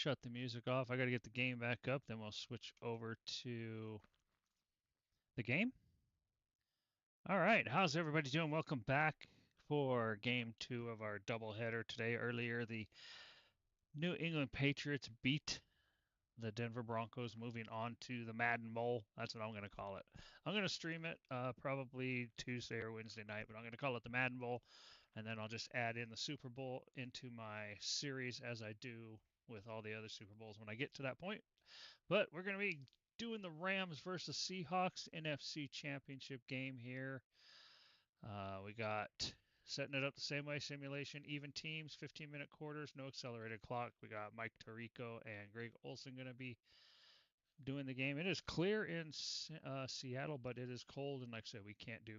shut the music off. I got to get the game back up. Then we'll switch over to the game. All right. How's everybody doing? Welcome back for game 2 of our doubleheader today. Earlier, the New England Patriots beat the Denver Broncos, moving on to the Madden Bowl. That's what I'm going to call it. I'm going to stream it probably Tuesday or Wednesday night, but I'm going to call it the Madden Bowl, and then I'll just add in the Super Bowl into my series as I do with all the other Super Bowls when I get to that point. But we're going to be doing the Rams versus Seahawks NFC Championship game here. We got setting it up the same way, simulation, even teams, 15-minute quarters, no accelerated clock. We got Mike Tirico and Greg Olson going to be doing the game. It is clear in Seattle, but it is cold, and like I said, we can't do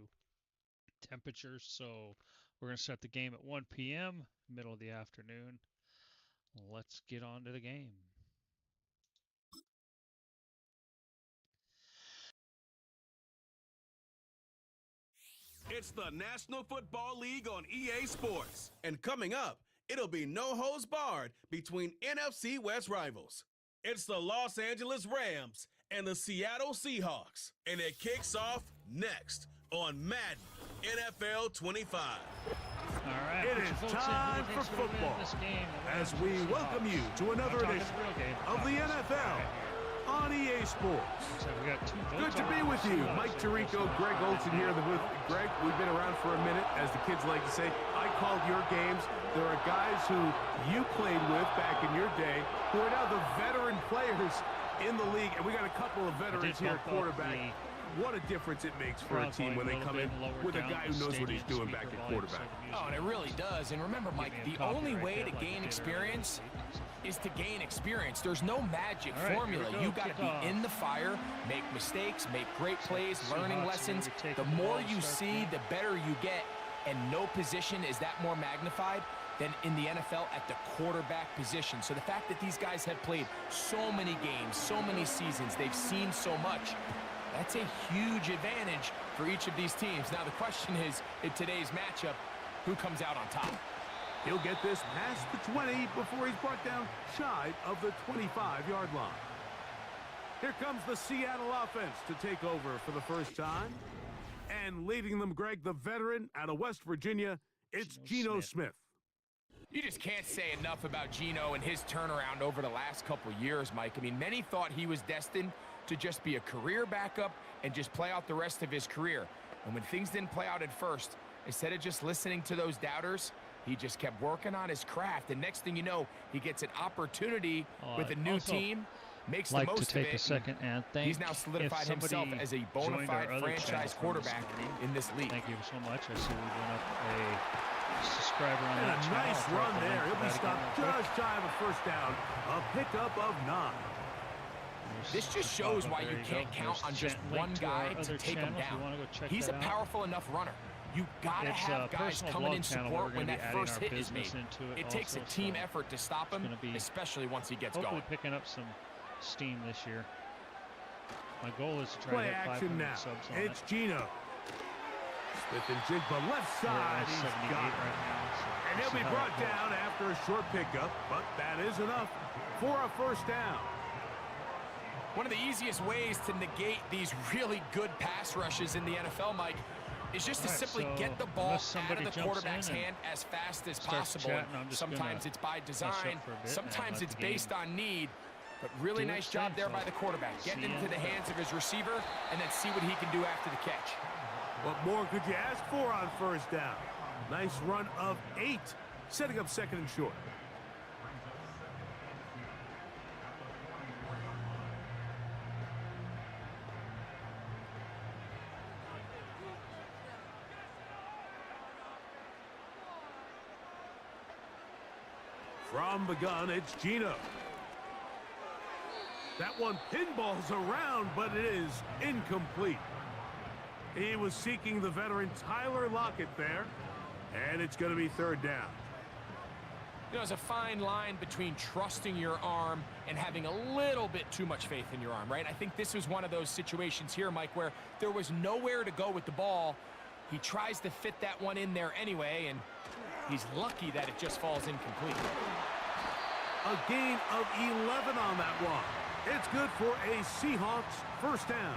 temperatures, so we're going to set the game at 1 p.m., middle of the afternoon. Let's get on to the game. It's the National Football League on EA Sports. And coming up, it'll be no holds barred between NFC West rivals. It's the Los Angeles Rams and the Seattle Seahawks. And it kicks off next on Madden NFL 25. All right, it is time for football as we welcome you to another edition of the NFL on EA Sports. So we got Good to be with you. Mike Tirico, Greg Olson here in the booth. Greg, we've been around for a minute, as the kids like to say. I called your games. There are guys who you played with back in your day who are now the veteran players in the league, and we got a couple of veterans here at quarterback. What a difference it makes for a team when they come in with a guy who knows what he's doing back at quarterback. Oh, and it really does. And remember, Mike, the only way to gain experience is to gain experience. There's no magic formula. You got to be in the fire, make mistakes, make great plays, learning lessons. The more you see, the better you get. And no position is that more magnified than in the NFL at the quarterback position. So the fact that these guys have played so many games, so many seasons, they've seen so much, that's a huge advantage for each of these teams. Now, the question is, in today's matchup, who comes out on top? He'll get this past the 20 before he's brought down shy of the 25-yard line. Here comes the Seattle offense to take over for the first time. And leading them, Greg, the veteran out of West Virginia, it's Geno Smith. You just can't say enough about Geno and his turnaround over the last couple years, Mike. I mean, many thought he was destined to just be a career backup and just play out the rest of his career. And when things didn't play out at first, instead of just listening to those doubters, he just kept working on his craft. And next thing you know, he gets an opportunity with a new team, makes the most of it. A second and thank He's now solidified himself as a bona fide franchise quarterback in this league. Thank you so much. I see we went up a subscriber on that channel. Nice run there. He'll be stopped just shy of a first down. A pickup of 9. This just shows why you can't count on just one guy to take him down. He's a powerful enough runner. You gotta have guys coming in support when that first hit is made. It takes a team effort to stop him, especially once he gets going. Hopefully picking up some steam this year. My goal is to try play to hit action now. Subs on it's Geno. Smith and Jigba left side. He's got it. And he'll be brought down after a short pickup, but that is enough for a first down. One of the easiest ways to negate these really good pass rushes in the NFL, Mike, is just to simply get the ball out of the quarterback's hand as fast as possible. Sometimes it's by design, sometimes it's based on need, but really nice job there by the quarterback, getting into the hands of his receiver and then see what he can do after the catch. What more could you ask for on first down? Nice run of 8, setting up second and short. From the gun, it's Geno. That one pinballs around, but it is incomplete. He was seeking the veteran Tyler Lockett there, and it's going to be third down. You know, there's a fine line between trusting your arm and having a little bit too much faith in your arm, right? I think this was one of those situations here, Mike, where there was nowhere to go with the ball. He tries to fit that one in there anyway, and he's lucky that it just falls incomplete. A gain of 11 on that one. It's good for a Seahawks first down.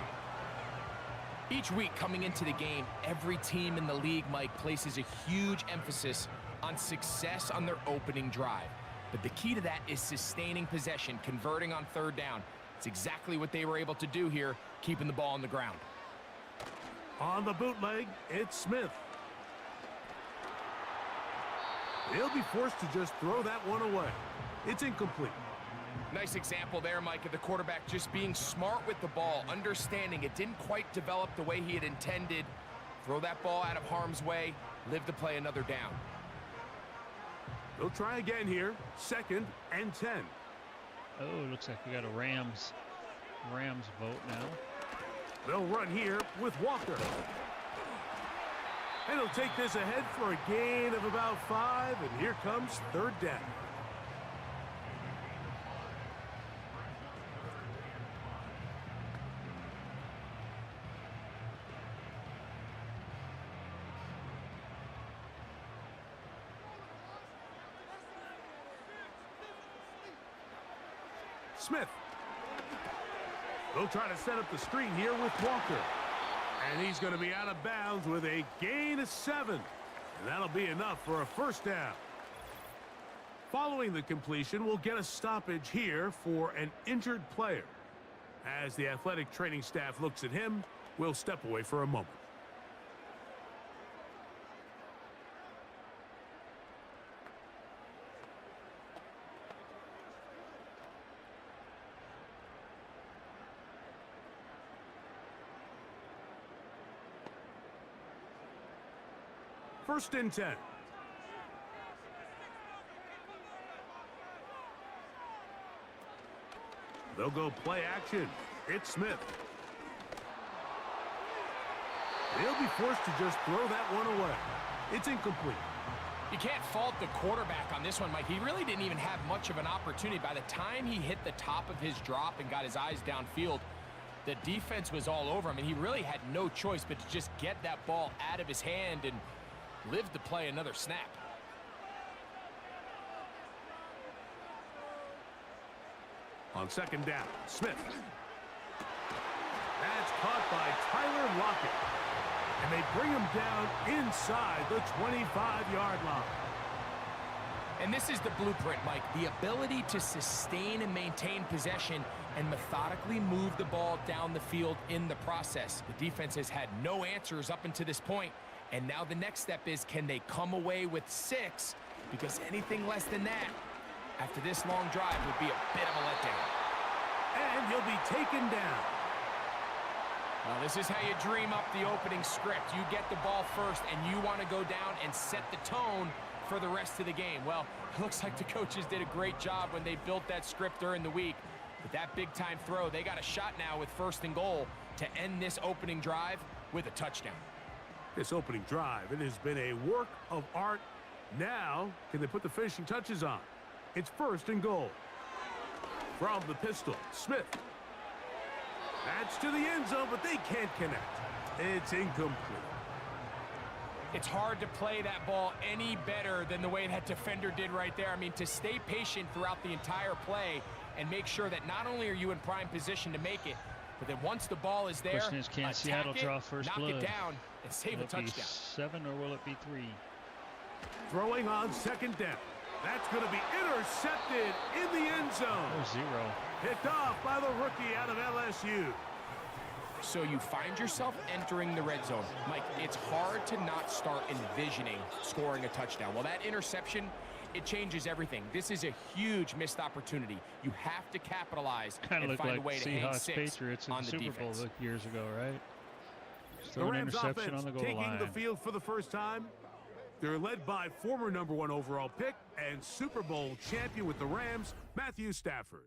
Each week coming into the game, every team in the league, Mike, places a huge emphasis on success on their opening drive. But the key to that is sustaining possession, converting on third down. It's exactly what they were able to do here, keeping the ball on the ground. On the bootleg, it's Smith. He'll be forced to just throw that one away. It's incomplete. Nice example there, Mike, of the quarterback just being smart with the ball, understanding it didn't quite develop the way he had intended. Throw that ball out of harm's way, live to play another down. They'll try again here, 2nd and 10. Oh, looks like we got a Rams vote now. They'll run here with Walker. And he'll take this ahead for a gain of about 5, and here comes 3rd down. Smith. They'll try to set up the screen here with Walker. And he's going to be out of bounds with a gain of 7. And that'll be enough for a first down. Following the completion, we'll get a stoppage here for an injured player. As the athletic training staff looks at him, we'll step away for a moment. First and 10. They'll go play action. It's Smith. They'll be forced to just throw that one away. It's incomplete. You can't fault the quarterback on this one, Mike. He really didn't even have much of an opportunity. By the time he hit the top of his drop and got his eyes downfield, the defense was all over him, and he really had no choice but to just get that ball out of his hand and live to play another snap. On 2nd down, Smith. That's caught by Tyler Lockett. And they bring him down inside the 25-yard line. And this is the blueprint, Mike. The ability to sustain and maintain possession and methodically move the ball down the field in the process. The defense has had no answers up until this point. And now the next step is, can they come away with 6? Because anything less than that, after this long drive, would be a bit of a letdown. And he'll be taken down. Well, this is how you dream up the opening script. You get the ball first, and you want to go down and set the tone for the rest of the game. Well, it looks like the coaches did a great job when they built that script during the week. But that big-time throw, they got a shot now with 1st and goal to end this opening drive with a touchdown. This opening drive, it has been a work of art. Now, can they put the finishing touches on? It's 1st and goal. From the pistol, Smith. That's to the end zone, but they can't connect. It's incomplete. It's hard to play that ball any better than the way that defender did right there. I mean, to stay patient throughout the entire play and make sure that not only are you in prime position to make it, but then once the ball is there, question is, can Seattle draw first knock blood? It down and save a touchdown. Will it be 7 or will it be 3? Throwing on 2nd down. That's going to be intercepted in the end zone. Oh, 0. Picked off by the rookie out of LSU. So you find yourself entering the red zone. Mike, it's hard to not start envisioning scoring a touchdown. Well, that interception, it changes everything. This is a huge missed opportunity. You have to capitalize and find a way to hang 6 Patriots in on the the Super defense. Bowl years ago, right? Just The throw an Rams interception offense on the goal taking line. the field for the first time. They're led by former #1 overall pick and Super Bowl champion with the Rams, Matthew Stafford.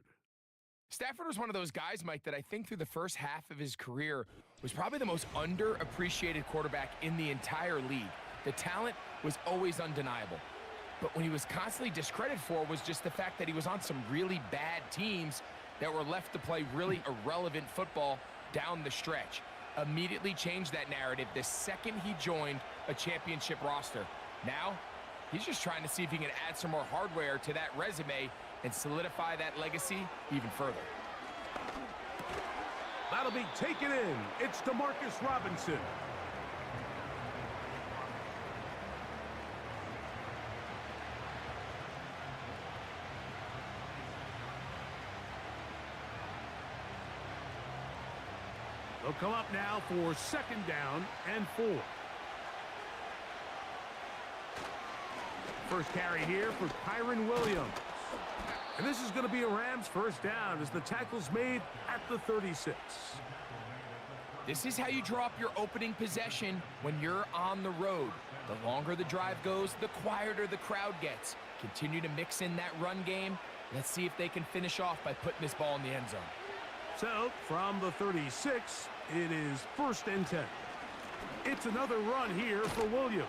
Stafford was one of those guys, Mike, that I think through the first half of his career was probably the most underappreciated quarterback in the entire league. The talent was always undeniable. But when he was constantly discredited for was just the fact that he was on some really bad teams that were left to play really irrelevant football down the stretch. Immediately changed that narrative the second he joined a championship roster. Now, he's just trying to see if he can add some more hardware to that resume and solidify that legacy even further. That'll be taken in. It's DeMarcus Robinson. They'll come up now for 2nd down and 4. First carry here for Kyron Williams. And this is going to be a Rams 1st down as the tackle's made at the 36. This is how you draw up your opening possession when you're on the road. The longer the drive goes, the quieter the crowd gets. Continue to mix in that run game. Let's see if they can finish off by putting this ball in the end zone. So, from the 36, it is 1st and 10. It's another run here for Williams.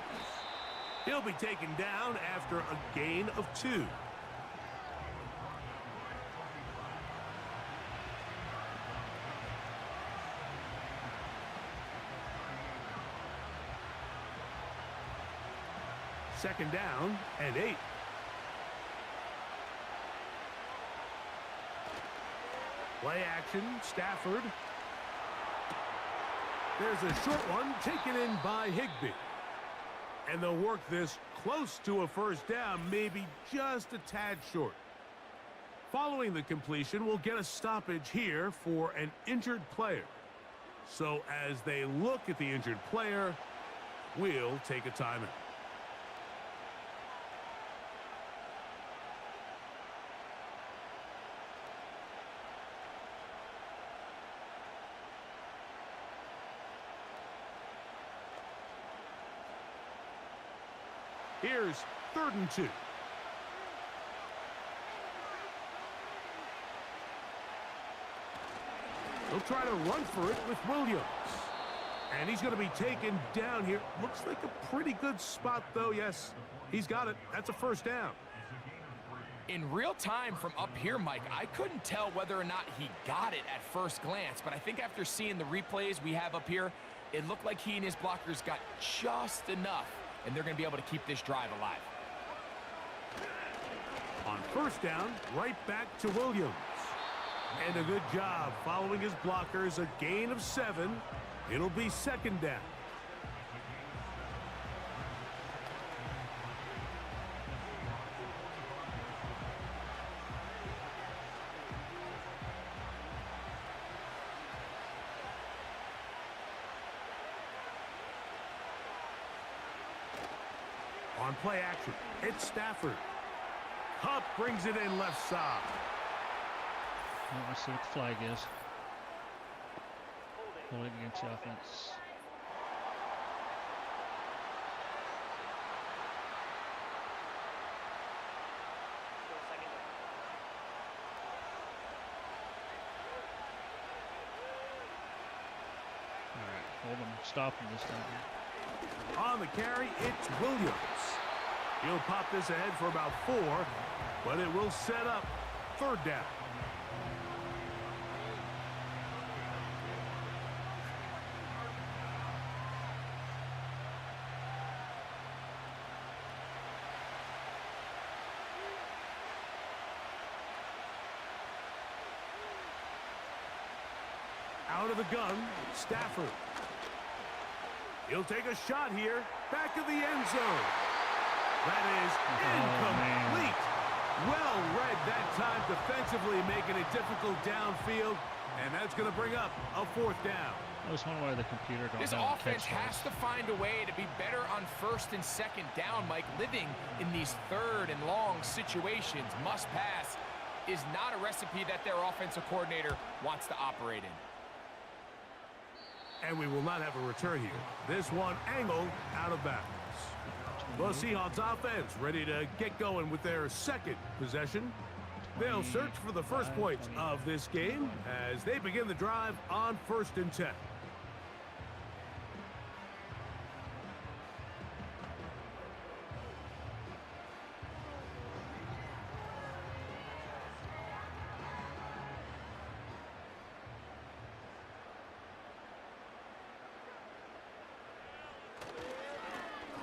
He'll be taken down after a gain of 2. Second down and 8. Play action, Stafford. There's a short one taken in by Higbee. And they'll work this close to a 1st down, maybe just a tad short. Following the completion, we'll get a stoppage here for an injured player. So as they look at the injured player, we'll take a timeout. Here's 3rd and 2. He'll try to run for it with Williams. And he's going to be taken down here. Looks like a pretty good spot, though. Yes, he's got it. That's a 1st down. In real time from up here, Mike, I couldn't tell whether or not he got it at first glance. But I think after seeing the replays we have up here, it looked like he and his blockers got just enough. And they're going to be able to keep this drive alive. On 1st down, right back to Williams. And a good job following his blockers, a gain of 7. It'll be 2nd down. On play action, it's Stafford. Hupp brings it in left side. Let's see what the flag is. Holding against the offense. All right, hold him, stop him this time. On the carry, it's Williams. He'll pop this ahead for about 4, but it will set up 3rd down. Out of the gun, Stafford. He'll take a shot here, back of the end zone. That is incomplete. Well read that time defensively, making it difficult downfield, and that's going to bring up a 4th down. I was wondering why the computer don't This have offense has to find a way to be better on 1st and 2nd down, Mike. Living in these 3rd and long situations, must pass, is not a recipe that their offensive coordinator wants to operate in. And we will not have a return here. This one angled out of bounds. The Seahawks offense ready to get going with their 2nd possession. They'll search for the first points of this game as they begin the drive on 1st and 10.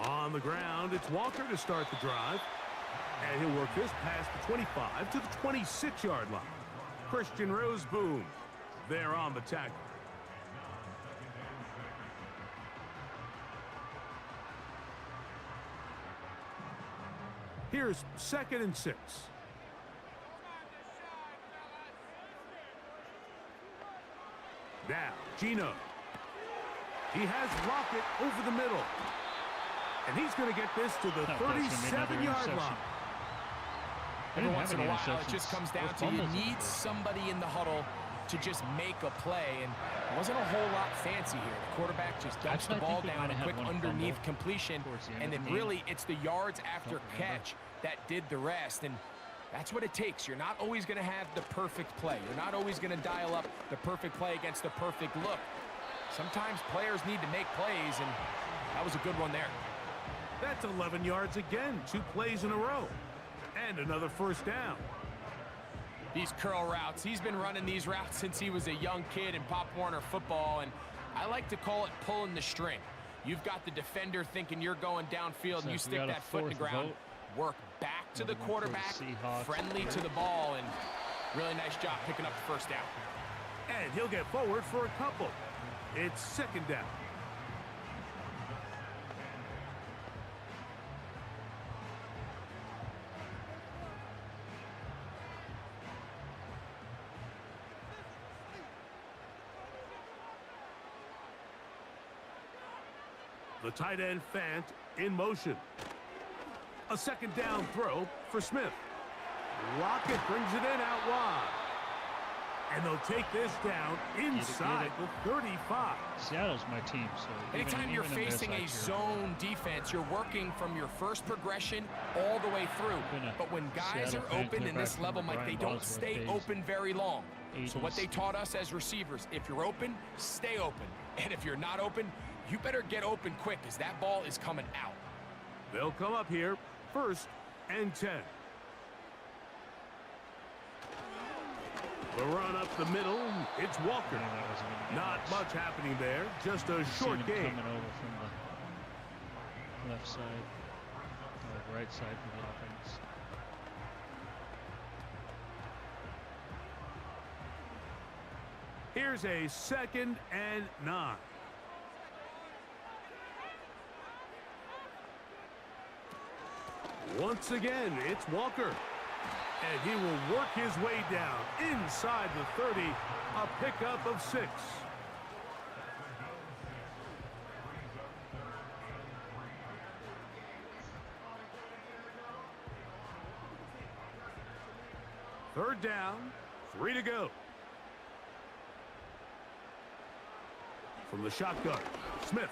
On the ground, it's Walker to start the drive. And he'll work this past the 25 to the 26-yard line. Christian Roseboom there on the tackle. Here's 2nd and 6. Now, Gino. He has Lockett over the middle. And he's going to get this to the 37-yard line. Every once in a while, it just comes down to you need somebody in the huddle to just make a play, and it wasn't a whole lot fancy here. The quarterback just dumps the ball down, a quick underneath completion, and then really it's the yards after catch that did the rest, and that's what it takes. You're not always going to have the perfect play. You're not always going to dial up the perfect play against the perfect look. Sometimes players need to make plays, and that was a good one there. That's 11 yards again, 2 plays in a row. And another first down. These curl routes, he's been running these routes since he was a young kid in Pop Warner football, and I like to call it pulling the string. You've got the defender thinking you're going downfield, and you stick that foot in the ground, work back to the quarterback, friendly to the ball, and really nice job picking up the first down. And he'll get forward for a couple. It's 2nd down. The tight end Fant in motion. A 2nd down throw for Smith. Lockett brings it in out wide. And they'll take this down inside the 35. Seattle's my team, so anytime you're facing a zone defense, you're working from your first progression all the way through. But when guys are open in this level, Mike, they don't stay open very long. So what they taught us as receivers, if you're open, stay open. And if you're not open, you better get open quick, because that ball is coming out. They'll come up here, 1st and 10. The run up the middle, it's Walker. Not much happening there, just a short gain. Coming over from the left side, or right side for the offense. Here's a 2nd and 9. Once again, it's Walker. And he will work his way down inside the 30, a pickup of 6. Third down, 3 to go. From the shotgun, Smith.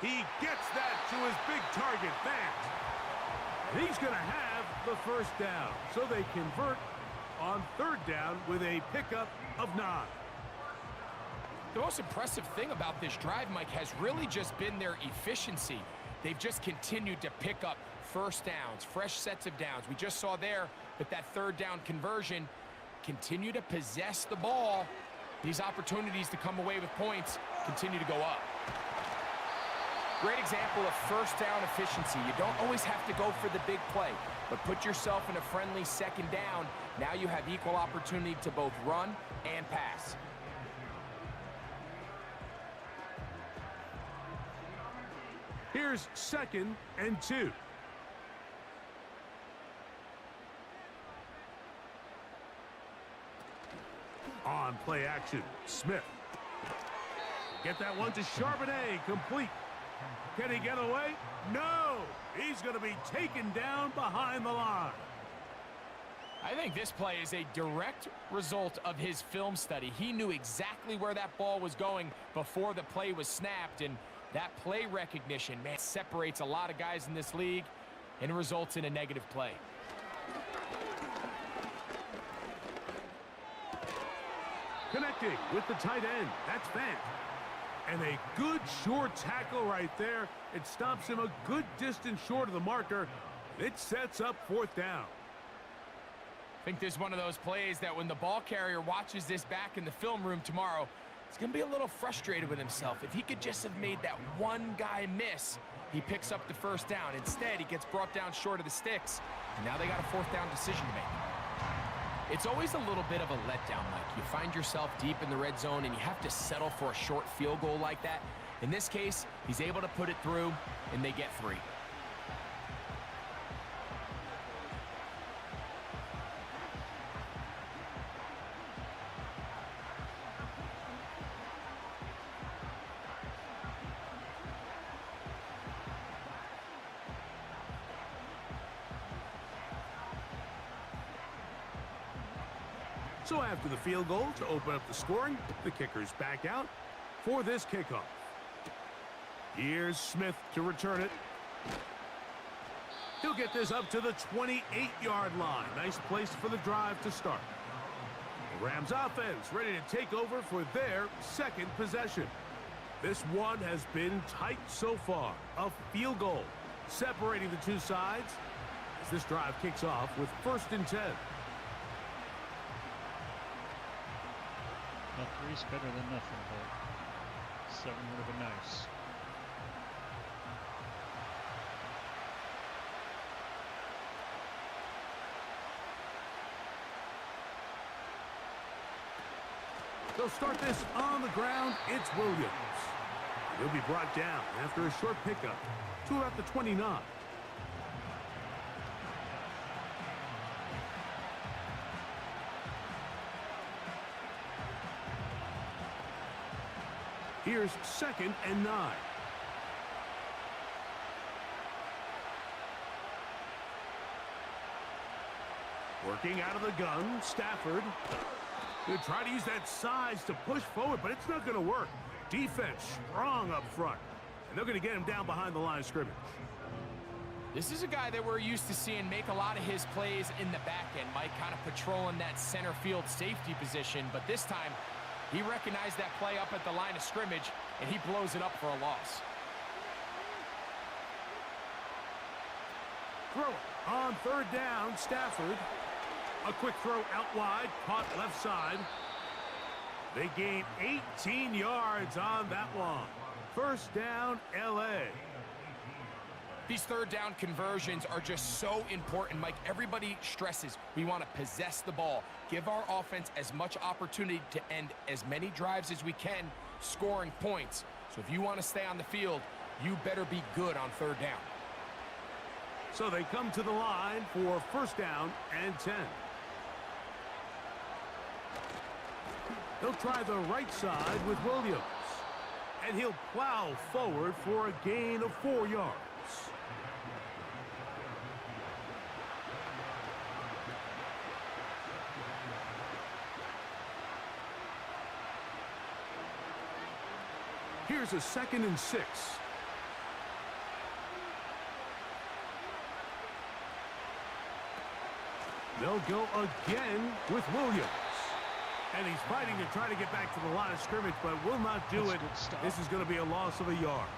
He gets that to his big target, Fant. He's going to have the first down, so they convert on 3rd down with a pickup of 9. The most impressive thing about this drive, Mike, has really just been their efficiency. They've just continued to pick up first downs, fresh sets of downs. We just saw there that 3rd down conversion, continue to possess the ball. These opportunities to come away with points continue to go up. Great example of first down efficiency. You don't always have to go for the big play, but put yourself in a friendly 2nd down. Now you have equal opportunity to both run and pass. Here's 2nd and 2. On play action, Smith. Get that one to Charbonnet, complete. Can he get away? No! He's going to be taken down behind the line. I think this play is a direct result of his film study. He knew exactly where that ball was going before the play was snapped, and that play recognition, man, separates a lot of guys in this league and results in a negative play. Connecting with the tight end, that's Fant. And a good short tackle right there. It stops him a good distance short of the marker. It sets up 4th down. I think this is one of those plays that when the ball carrier watches this back in the film room tomorrow, He's going to be a little frustrated with himself. If he could just have made that one guy miss, he picks up the first down. Instead, he gets brought down short of the sticks, and now they got a fourth down decision to make. It's always a little bit of a letdown, Mike. You find yourself deep in the red zone, and you have to settle for a short field goal like that. In this case, he's able to put it through, and they get 3. So after the field goal to open up the scoring, the kicker's back out for this kickoff. Here's Smith to return it. He'll get this up to the 28-yard line. Nice place for the drive to start. The Rams offense ready to take over for their second possession. This one has been tight so far. A field goal separating the two sides as this drive kicks off with 1st and 10. Well, 3's better than nothing, but 7 would have been nice. They'll start this on the ground. It's Williams. He'll be brought down after a short pickup to about the 29. Here's 2nd and 9. Working out of the gun, Stafford. He'll try to use that size to push forward, but it's not going to work. Defense strong up front, and they're going to get him down behind the line of scrimmage. This is a guy that we're used to seeing make a lot of his plays in the back end, Mike, kind of patrolling that center field safety position, but this time he recognized that play up at the line of scrimmage, and he blows it up for a loss. Throw it on 3rd down, Stafford. A quick throw out wide, caught left side. They gain 18 yards on that one. 1st down, L.A. These 3rd down conversions are just so important, Mike. Everybody stresses we want to possess the ball, give our offense as much opportunity to end as many drives as we can, scoring points. So if you want to stay on the field, you better be good on 3rd down. So they come to the line for 1st down and 10. They'll try the right side with Williams, and he'll plow forward for a gain of 4 yards. Here's a 2nd and 6. They'll go again with Williams. And he's fighting to try to get back to the line of scrimmage, but will not do it. This is going to be a loss of a yard.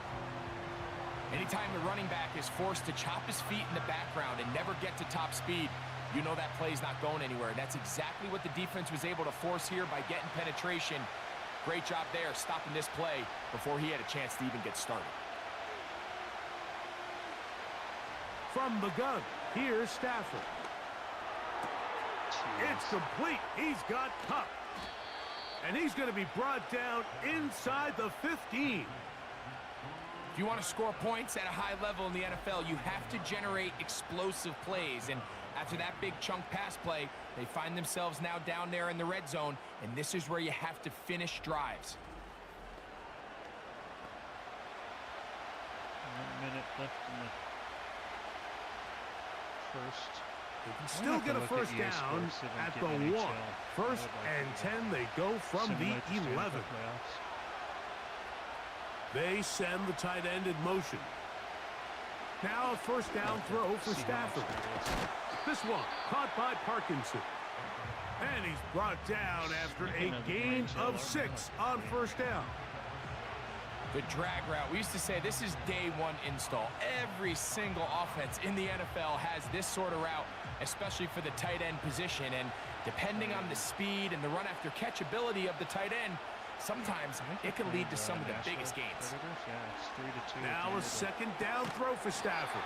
Anytime the running back is forced to chop his feet in the background and never get to top speed, you know that play's not going anywhere. That's exactly what the defense was able to force here by getting penetration. Great job there, stopping this play before he had a chance to even get started. From the gun, here's Stafford. It's complete. He's got Cup. And he's going to be brought down inside the 15. If you want to score points at a high level in the NFL, you have to generate explosive plays. And after that big chunk pass play, they find themselves now down there in the red zone, and this is where you have to finish drives. 1 minute left in the first. They can still get a 1st down at the 1. 1st and 10, they go from the 11. They send the tight end in motion. Now a 1st down throw for Stafford. This one caught by Parkinson. And he's brought down after a gain of 6 on 1st down. The drag route. We used to say this is day 1 install. Every single offense in the NFL has this sort of route, especially for the tight end position. And depending on the speed and the run after catch ability of the tight end, sometimes it can lead to some of the biggest gains. Yeah, it's 3-2. Now a second down throw for Stafford.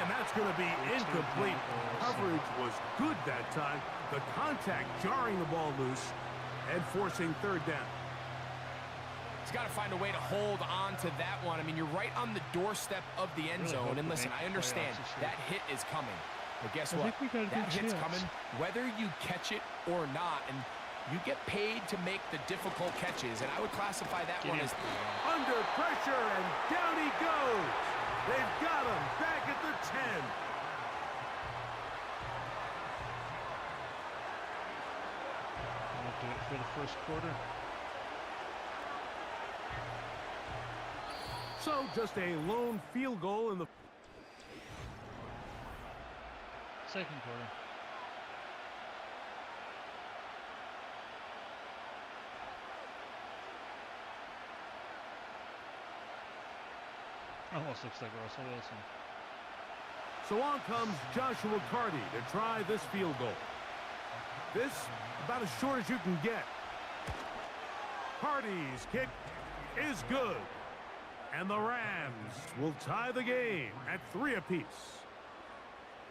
And that's going to be incomplete. Coverage was good that time. The contact jarring the ball loose and forcing third down. He's got to find a way to hold on to that one. I mean, you're right on the doorstep of the end zone. And listen, I understand that hit is coming. But guess what? That hit's coming whether you catch it or not. And you get paid to make the difficult catches. And I would classify that one as under pressure, and down he goes. They've got him back at the 10. We'll do it for the first quarter. So just a lone field goal in the Second quarter. Almost looks like Russell Wilson. So on comes Joshua Carty to try this field goal. This about as short as you can get. Carty's kick is good. And the Rams will tie the game at 3 apiece.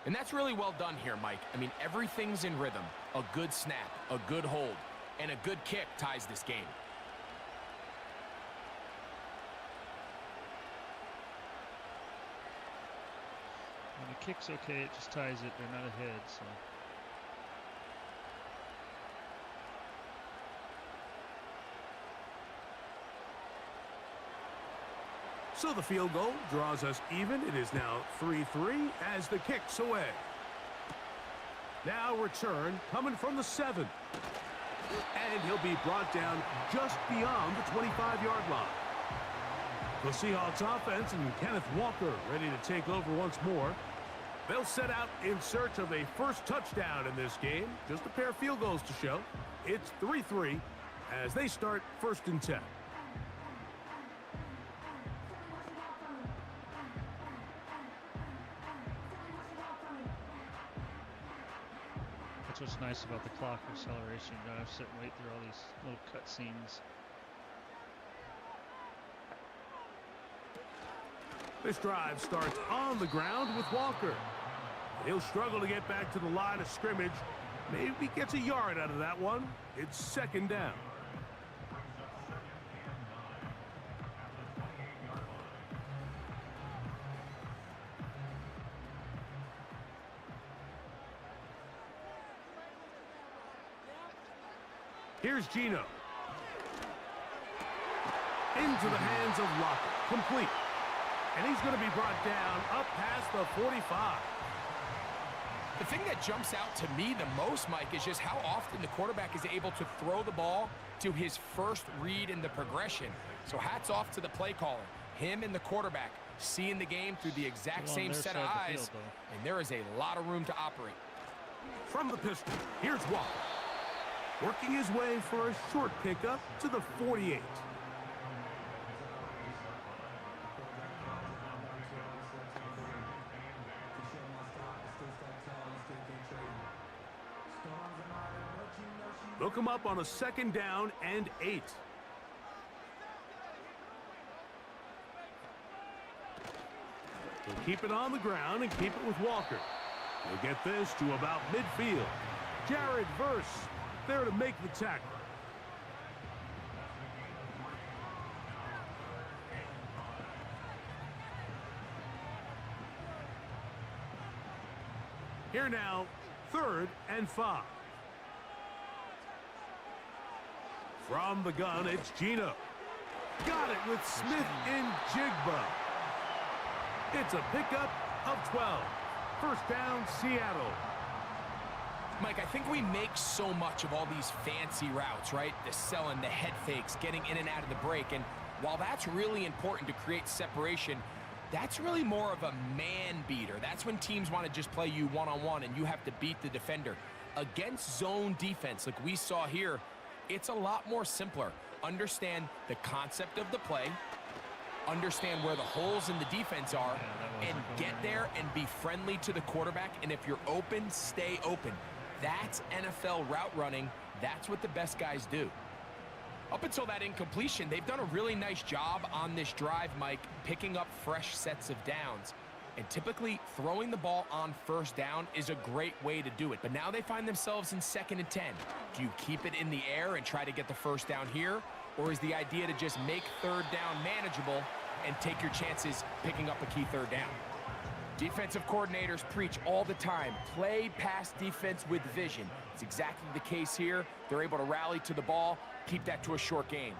And that's really well done here, Mike. I mean, everything's in rhythm. A good snap, a good hold, and a good kick ties this game. When the kick's okay, it just ties it. They're not ahead, so. So the field goal draws us even. It is now 3-3 as the kick's away. Now return coming from the 7. And he'll be brought down just beyond the 25-yard line. The Seahawks offense and Kenneth Walker ready to take over once more. They'll set out in search of a first touchdown in this game. Just a pair of field goals to show. It's 3-3 as they start 1st and 10. That's what's nice about the clock acceleration. You don't have to sit and wait through all these little cut scenes. This drive starts on the ground with Walker. He'll struggle to get back to the line of scrimmage. Maybe gets a yard out of that one. It's 2nd down. Here's Geno. Into the hands of Lockett. Complete. And he's going to be brought down up past the 45. The thing that jumps out to me the most, Mike, is just how often the quarterback is able to throw the ball to his first read in the progression. So hats off to the play caller. Him and the quarterback seeing the game through the exact same set of eyes. And there is a lot of room to operate. From the pistol, here's Walker. Working his way for a short pickup to the 48. Look him up on a 2nd down and 8. He'll keep it on the ground and keep it with Walker. He'll get this to about midfield. Jared Verse there to make the tackle. Here now, 3rd and 5. From the gun, it's Geno. Got it with Smith in Jigba. It's a pickup of 12. 1st down, Seattle. Mike, I think we make so much of all these fancy routes, right? The selling, the head fakes, getting in and out of the break. And while that's really important to create separation, that's really more of a man beater. That's when teams want to just play you one-on-one and you have to beat the defender. Against zone defense, like we saw here, it's a lot more simpler. Understand the concept of the play, understand where the holes in the defense are, and get there and be friendly to the quarterback. And if you're open, stay open. That's NFL route running. That's what the best guys do. Up until that incompletion, they've done a really nice job on this drive, Mike, picking up fresh sets of downs. And typically, throwing the ball on first down is a great way to do it. But now they find themselves in 2nd and 10. Do you keep it in the air and try to get the first down here? Or is the idea to just make 3rd down manageable and take your chances picking up a key 3rd down? Defensive coordinators preach all the time, play pass defense with vision. It's exactly the case here. They're able to rally to the ball, keep that to a short game.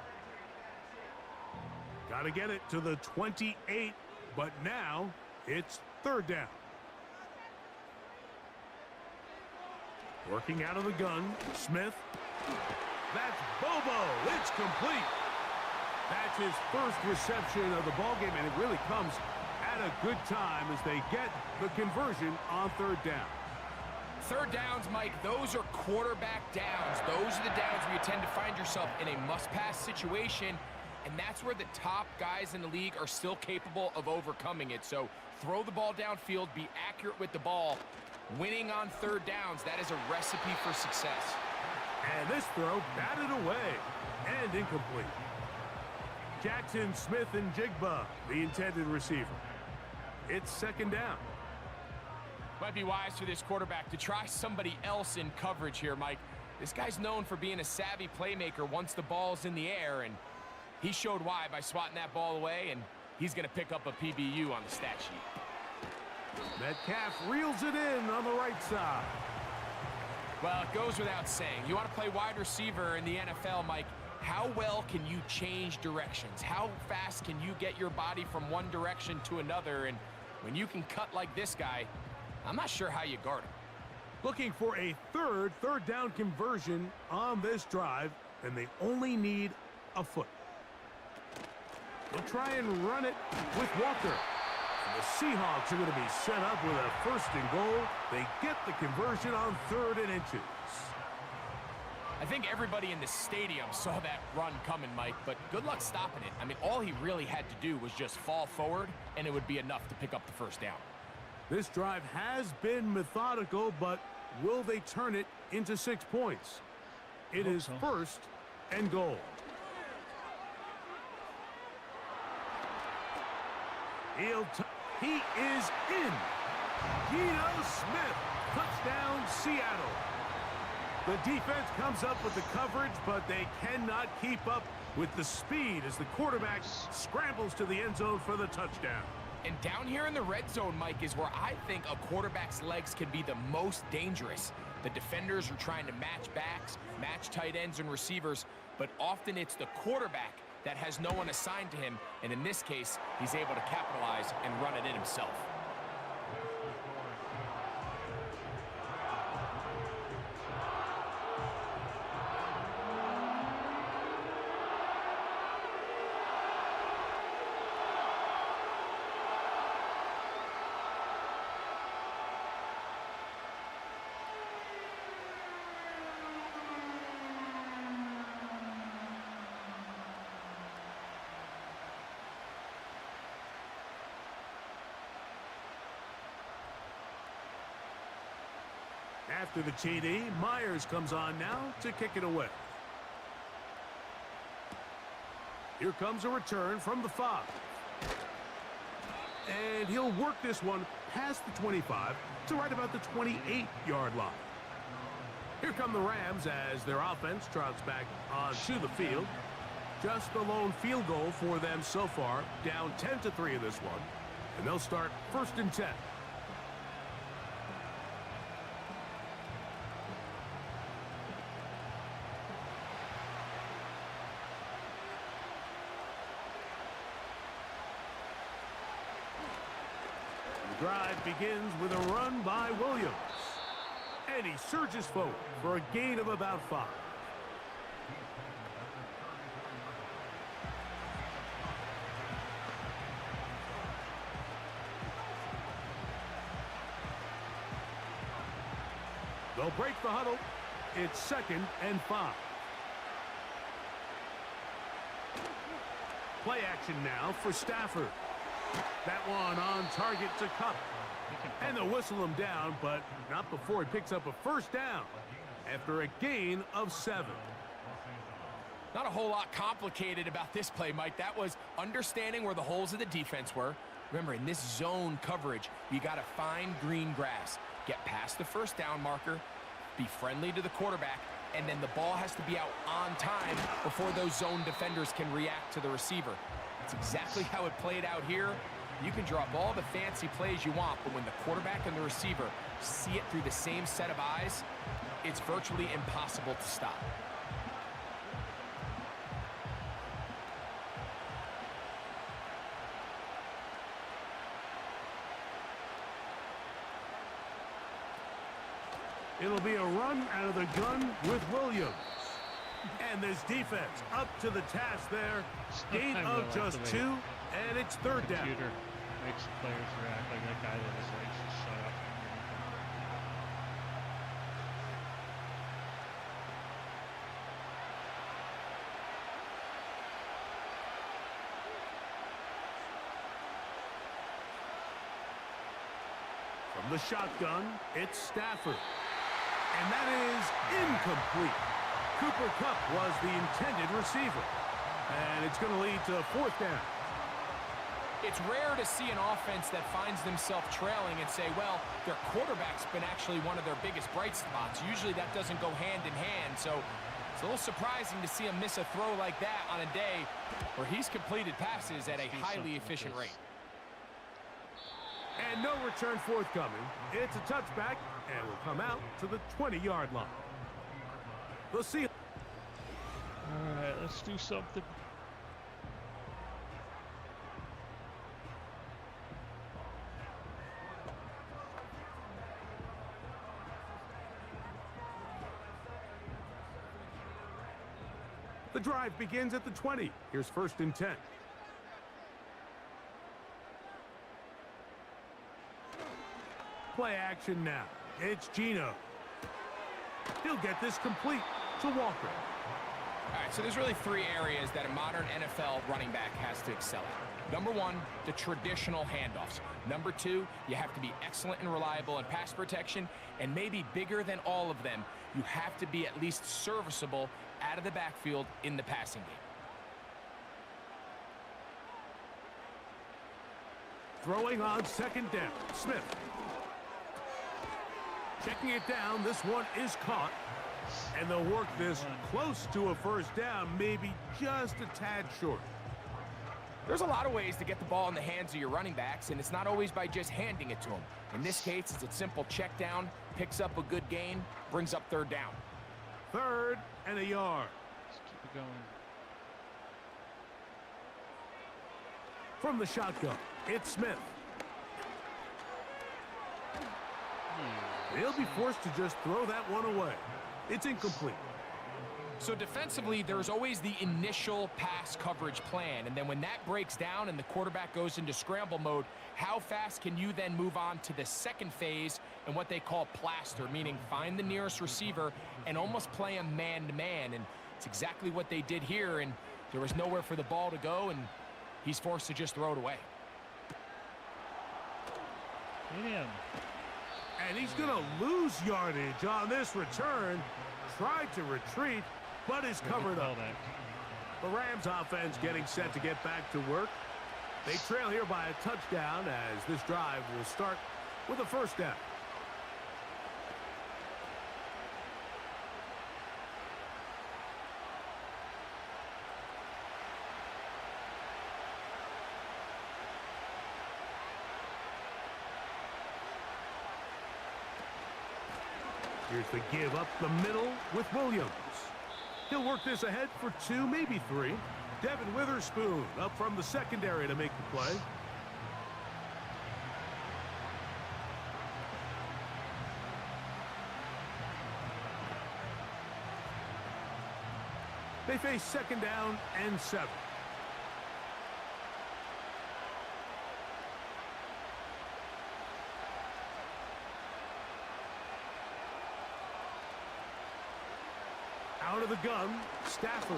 Got to get it to the 28, but now it's 3rd down. Working out of the gun, Smith. That's Bobo. It's complete. That's his first reception of the ballgame, and it really comes at a good time as they get the conversion on 3rd down. 3rd downs, Mike, those are quarterback downs. Those are the downs where you tend to find yourself in a must-pass situation, and that's where the top guys in the league are still capable of overcoming it. So throw the ball downfield, be accurate with the ball. Winning on 3rd downs, that is a recipe for success. And this throw batted away and incomplete. Jackson, Smith, and Jigba, the intended receiver. It's 2nd down. Might be wise for this quarterback to try somebody else in coverage here, Mike. This guy's known for being a savvy playmaker once the ball's in the air, and he showed why by swatting that ball away, and he's going to pick up a PBU on the stat sheet. Metcalf reels it in on the right side. Well, it goes without saying. You want to play wide receiver in the NFL, Mike, how well can you change directions? How fast can you get your body from one direction to another? And when you can cut like this guy, I'm not sure how you guard him. Looking for a third down conversion on this drive, and they only need a foot. They'll try and run it with Walker. And the Seahawks are going to be set up with a 1st and goal. They get the conversion on 3rd and inches. I think everybody in the stadium saw that run coming, Mike, but good luck stopping it. I mean, all he really had to do was just fall forward, and it would be enough to pick up the 1st down. This drive has been methodical, but will they turn it into 6 points? It is 1st and goal. He is in. Geno Smith, touchdown Seattle. The defense comes up with the coverage, but they cannot keep up with the speed as the quarterback scrambles to the end zone for the touchdown. And down here in the red zone, Mike, is where I think a quarterback's legs can be the most dangerous. The defenders are trying to match backs, match tight ends and receivers, but often it's the quarterback that has no one assigned to him, and in this case, he's able to capitalize and run it in himself. After the TD, Myers comes on now to kick it away. Here comes a return from the 5. And he'll work this one past the 25 to right about the 28-yard line. Here come the Rams as their offense trots back onto the field. Just the lone field goal for them so far, down 10-3 in this one. And they'll start 1st and 10. The drive begins with a run by Williams. And he surges forward for a gain of about 5. They'll break the huddle. It's 2nd and 5. Play action now for Stafford. That one on target to Cup. And they'll whistle him down, but not before he picks up a 1st down after a gain of 7. Not a whole lot complicated about this play, Mike. That was understanding where the holes of the defense were. Remember, in this zone coverage, you got to find green grass. Get past the first down marker, be friendly to the quarterback, and then the ball has to be out on time before those zone defenders can react to the receiver. That's exactly how it played out here. You can draw up all the fancy plays you want, but when the quarterback and the receiver see it through the same set of eyes, it's virtually impossible to stop. It'll be a run out of the gun with Williams. And this defense up to the task there. Gain of just 2, and it's third down. Computer makes players react like that guy that is like, just shut up. From the shotgun, it's Stafford. And that is incomplete. Cooper Kupp was the intended receiver. And it's going to lead to 4th down. It's rare to see an offense that finds themselves trailing and say, well, their quarterback's been actually one of their biggest bright spots. Usually that doesn't go hand in hand, so it's a little surprising to see him miss a throw like that on a day where he's completed passes at a highly efficient rate. And no return forthcoming. It's a touchback, and will come out to the 20-yard line. We'll see. All right, let's do something. The drive begins at the 20. Here's 1st and 10. Play action now. It's Geno. He'll get this complete to Walker. All right, so there's really 3 areas that a modern NFL running back has to excel at. Number 1, the traditional handoffs. Number 2, you have to be excellent and reliable in pass protection. And maybe bigger than all of them, you have to be at least serviceable out of the backfield in the passing game. Throwing on 2nd down. Smith. Checking it down. This one is caught. And they'll work this close to a 1st down, maybe just a tad short. There's a lot of ways to get the ball in the hands of your running backs, and it's not always by just handing it to them. In this case, it's a simple check down, picks up a good gain, brings up 3rd down. 3rd and a yard. Let's keep it going. From the shotgun, it's Smith. They'll be forced to just throw that one away. It's incomplete. So defensively, there's always the initial pass coverage plan, and then when that breaks down and the quarterback goes into scramble mode, how fast can you then move on to the 2nd phase and what they call plaster, meaning find the nearest receiver and almost play him man-to-man, and it's exactly what they did here, and there was nowhere for the ball to go, and he's forced to just throw it away. Hit him. And he's going to lose yardage on this return. Tried to retreat, but is covered up. The Rams offense getting set to get back to work. They trail here by a touchdown as this drive will start with a 1st down. Here's the give up the middle with Williams. He'll work this ahead for 2, maybe 3. Devin Witherspoon up from the secondary to make the play. They face 2nd down and 7. Out of the gun, Stafford.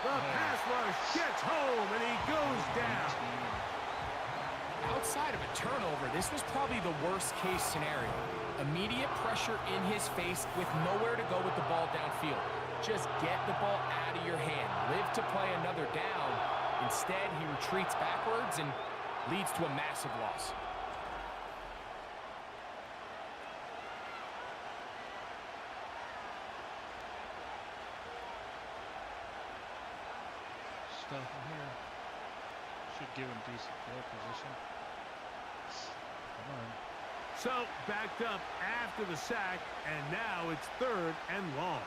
The pass rush gets home, and he goes down. Outside of a turnover, this was probably the worst-case scenario. Immediate pressure in his face with nowhere to go with the ball downfield. just get the ball out of your hand. Live to play another down. Instead, he retreats backwards and leads to a massive loss. Stuff in here. Should give him decent field position. Come on. So, backed up after the sack, and now it's 3rd and long.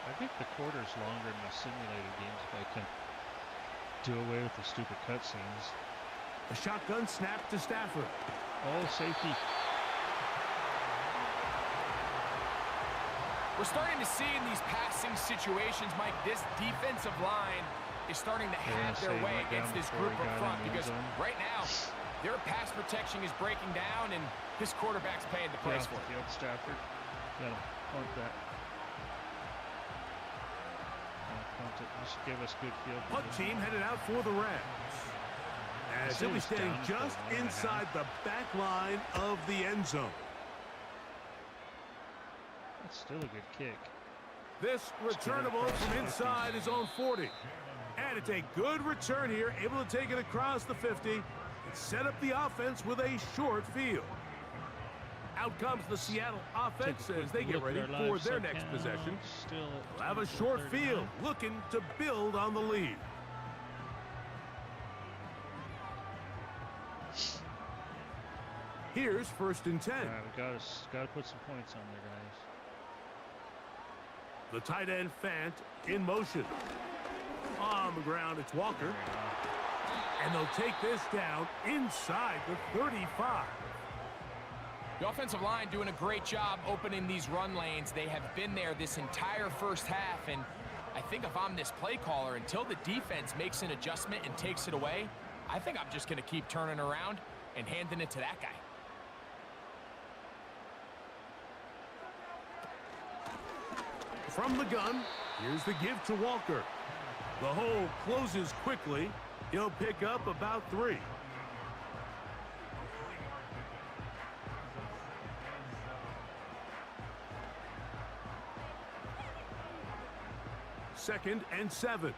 I think the quarter's longer in my simulated games if I can do away with the stupid cutscenes. A shotgun snap to Stafford. Oh, safety. We're starting to see in these passing situations, Mike, this defensive line is starting to have their way against this group up front because right now their pass protection is breaking down and this quarterback's paying the price for it. Stafford. Gotta punt that. Punt it. Just give us good field position. Punt team headed out for the Rams. As he'll be staying just inside the back line of the end zone. That's still a good kick. This returnable from inside his own 40. And it's a good return here, able to take it across the 50 and set up the offense with a short field. Out comes the Seattle offense as they get ready for their next possession. They'll have a short field, looking to build on the lead. Here's 1st and 10. All right, we gotta put some points on there, guys. The tight end Fant in motion. On the ground, it's Walker. And they'll take this down inside the 35. The offensive line doing a great job opening these run lanes. They have been there this entire first half, and I think if I'm this play caller, until the defense makes an adjustment and takes it away, I think I'm just going to keep turning around and handing it to that guy. From the gun, here's the give to Walker. The hole closes quickly. He'll pick up about 3. Second and 7.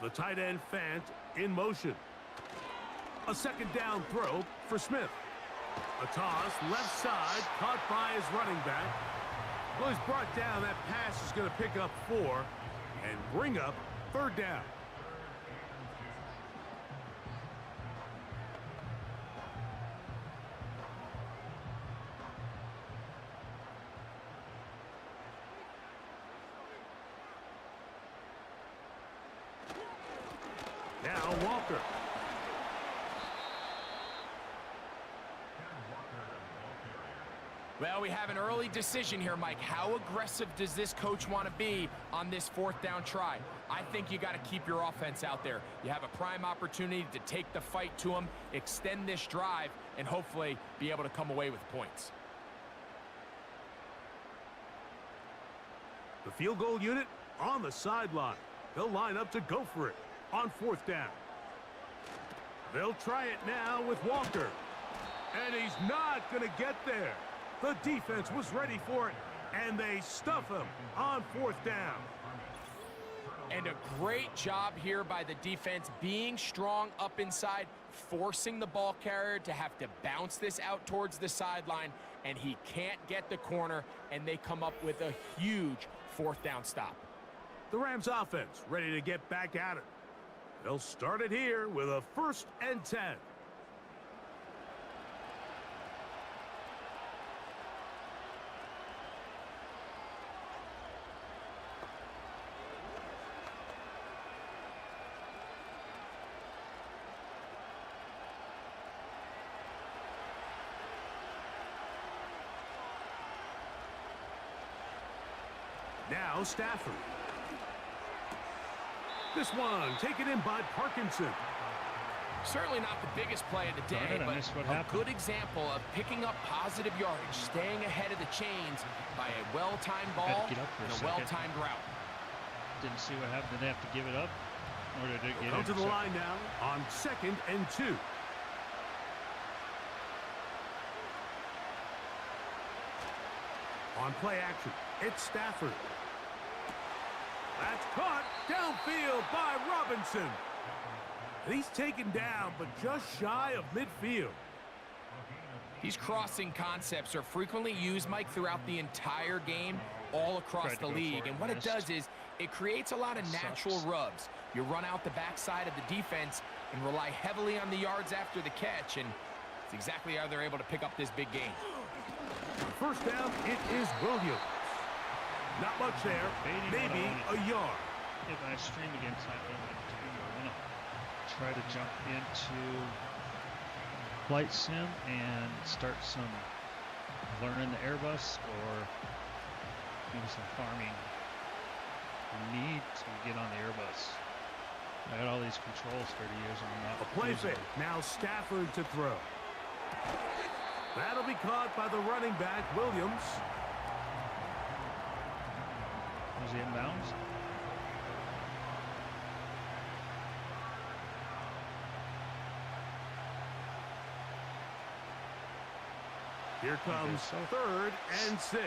The tight end Fant in motion. A second down throw for Smith. A toss, left side, caught by his running back. Well, he's brought down. That pass is going to pick up 4 and bring up 3rd down. Now Walker. Well, we have an early decision here, Mike. How aggressive does this coach want to be on this 4th down try? I think you got to keep your offense out there. You have a prime opportunity to take the fight to them, extend this drive, and hopefully be able to come away with points. The field goal unit on the sideline. They'll line up to go for it on 4th down. They'll try it now with Walker. And he's not going to get there. The defense was ready for it, and they stuff him on 4th down. And a great job here by the defense, being strong up inside, forcing the ball carrier to have to bounce this out towards the sideline, and he can't get the corner, and they come up with a huge 4th down stop. The Rams offense ready to get back at it. They'll start it here with a 1st and 10. Now Stafford. This one taken in by Parkinson. Certainly not the biggest play of the day, but a good example of picking up positive yardage, staying ahead of the chains by a well-timed ball and a well-timed route. Didn't see what happened. Did they have to give it up? Or did it get Go to the line now on 2nd and 2. On play action, it's Stafford. That's caught downfield by Robinson. He's taken down, but just shy of midfield. These crossing concepts are frequently used, Mike, throughout the entire game, all across the league. And what it does is it creates a lot of natural rubs. You run out the backside of the defense and rely heavily on the yards after the catch, and it's exactly how they're able to pick up this big game. First down, it is Williams. Not much there, maybe a yard. If I stream against that, I want to try to jump into Flight Sim and start some learning the Airbus or maybe some farming. I need to get on the Airbus. I got all these controls 30 years and I'm not. A play fake. Now Stafford to throw. That'll be caught by the running back, Williams. Was he inbounds? Here comes 3rd and 6.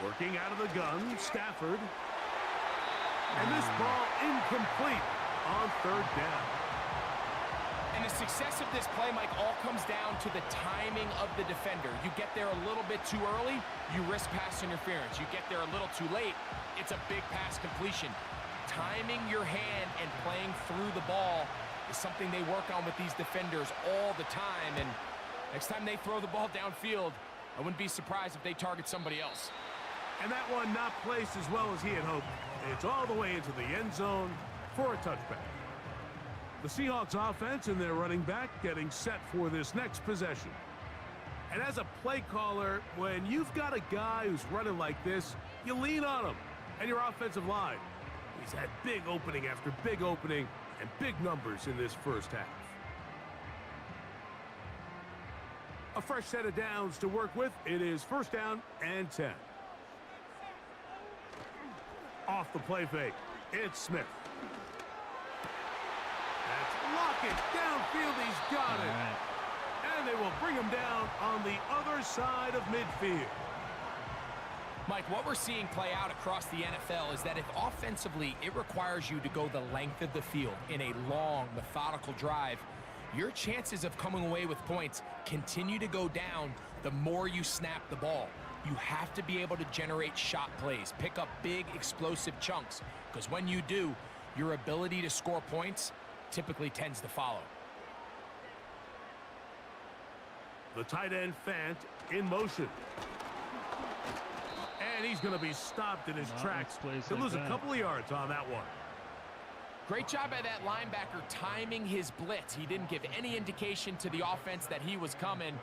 Working out of the gun, Stafford. And this ball incomplete on 3rd down. And the success of this play, Mike, all comes down to the timing of the defender. You get there a little bit too early, you risk pass interference. You get there a little too late, it's a big pass completion. Timing your hand and playing through the ball is something they work on with these defenders all the time. And next time they throw the ball downfield, I wouldn't be surprised if they target somebody else. And that one not placed as well as he had hoped. It's all the way into the end zone for a touchback. The Seahawks offense and their running back getting set for this next possession. And as a play caller, when you've got a guy who's running like this, you lean on him and your offensive line. He's had big opening after big opening and big numbers in this first half. A fresh set of downs to work with. It is 1st down and 10. Off the play fake, it's Smith. That's Lockett downfield, he's got it. Right. And they will bring him down on the other side of midfield. Mike, what we're seeing play out across the NFL is that if offensively it requires you to go the length of the field in a long, methodical drive, your chances of coming away with points continue to go down the more you snap the ball. You have to be able to generate shot plays, pick up big, explosive chunks, because when you do, your ability to score points typically tends to follow. The tight end Fant in motion. And he's going to be stopped in his tracks. He'll lose a couple of yards on that one. Great job by that linebacker timing his blitz. He didn't give any indication to the offense that he was coming,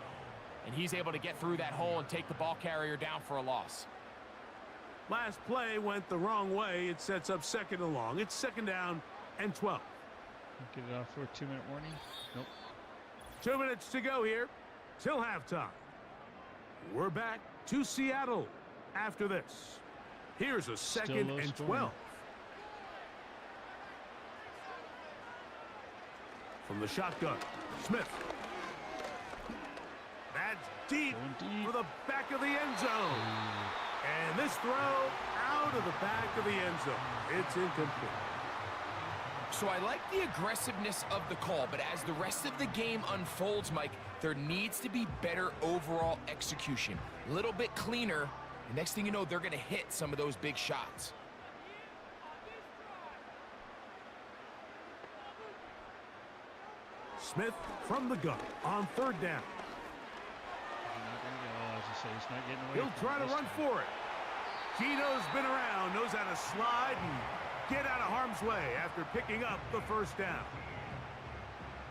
and he's able to get through that hole and take the ball carrier down for a loss. Last play went the wrong way. It sets up 2nd and long. It's 2nd down and 12. Get it off for a 2-minute warning. Nope. 2 minutes to go here till halftime. We're back to Seattle after this. Here's a 2nd and 12. From the shotgun, Smith. That's deep for the back of the end zone. And this throw out of the back of the end zone. It's incomplete. So I like the aggressiveness of the call, but as the rest of the game unfolds, Mike, there needs to be better overall execution. A little bit cleaner. And next thing you know, they're going to hit some of those big shots. Smith from the gun on 3rd down. He's not getting away. He'll try to run for it. Gino's been around, knows how to slide and get out of harm's way after picking up the 1st down.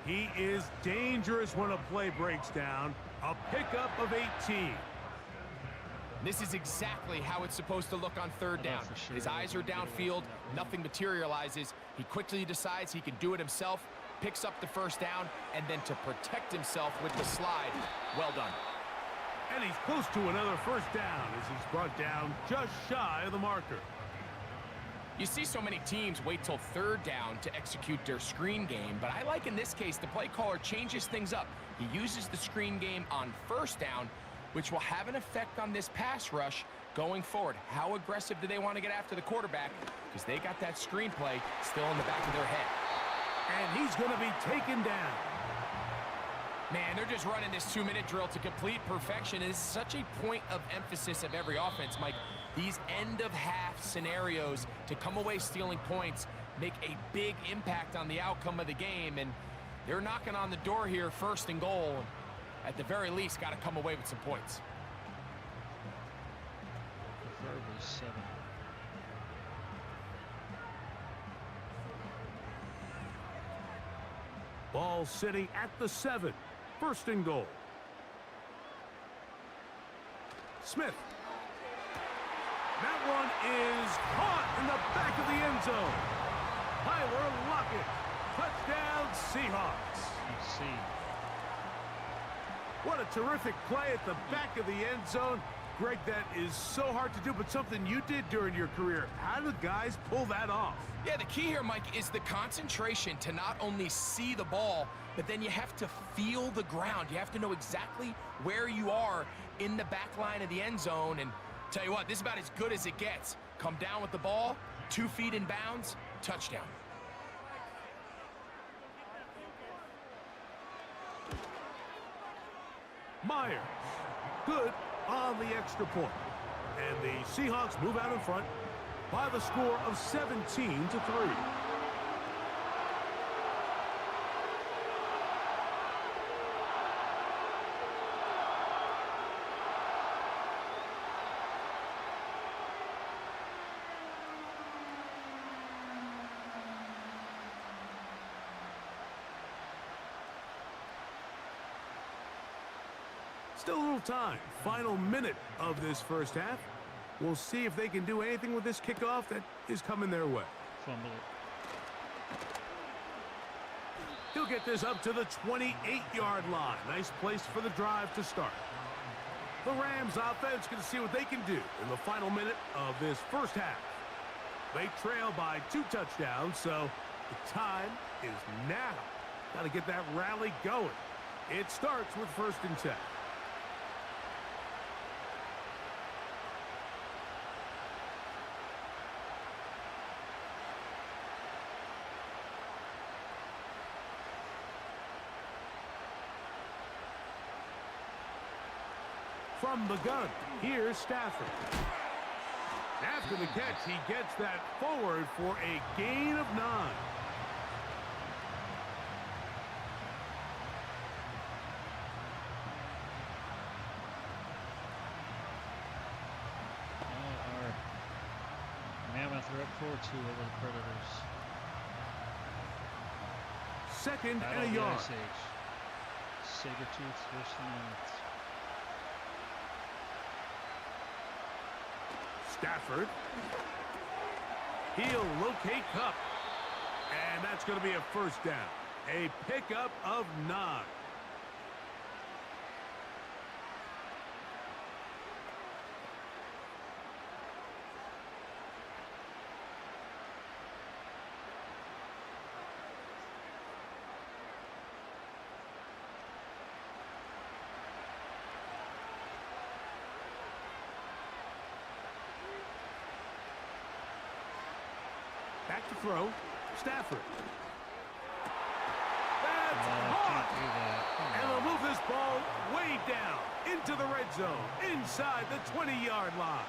He is dangerous when a play breaks down. A pickup of 18. This is exactly how it's supposed to look on 3rd down. Sure. His eyes are downfield, nothing materializes. He quickly decides he can do it himself, picks up the 1st down, and then to protect himself with the slide. Well done. And he's close to another first down as he's brought down just shy of the marker. You see so many teams wait till third down to execute their screen game, but I like in this case the play caller changes things up. He uses the screen game on first down, which will have an effect on this pass rush going forward. How aggressive do they want to get after the quarterback? Because they got that screen play still in the back of their head. And he's going to be taken down. Man, they're just running this 2-minute drill to complete perfection. It is such a point of emphasis of every offense, Mike. These end-of-half scenarios to come away stealing points make a big impact on the outcome of the game, and they're knocking on the door here, first and goal. At the very least, got to come away with some points. Preferably 7. Ball sitting at the 7. First and goal. Smith. That one is caught in the back of the end zone. Tyler Lockett. Touchdown, Seahawks. Let's see. What a terrific play at the back of the end zone. Greg, that is so hard to do, but something you did during your career. How do guys pull that off? Yeah, the key here, Mike, is the concentration to not only see the ball, but then you have to feel the ground. You have to know exactly where you are in the back line of the end zone. And tell you what, this is about as good as it gets. Come down with the ball, 2 feet in bounds, touchdown. Myers, good on the extra point. And the Seahawks move out in front by the score of 17-3. Still a little time. Final minute of this first half. We'll see if they can do anything with this kickoff that is coming their way. Fumble it. He'll get this up to the 28-yard line. Nice place for the drive to start. The Rams offense going to see what they can do in the final minute of this first half. They trail by 2 touchdowns, so the time is now. Got to get that rally going. It starts with 1st and 10. From the gun, here's Stafford. After the catch, he gets that forward for a gain of 9. Our Mammoth are up 4-2 over the Predators. 2nd Battle and a of the yard. Ice Age. Sabertooths versus the Mammoths. Stafford. He'll locate Cup. And that's going to be a first down. A pickup of 9. Back to throw. Stafford. That's caught. And they'll move this ball way down into the red zone, inside the 20-yard line.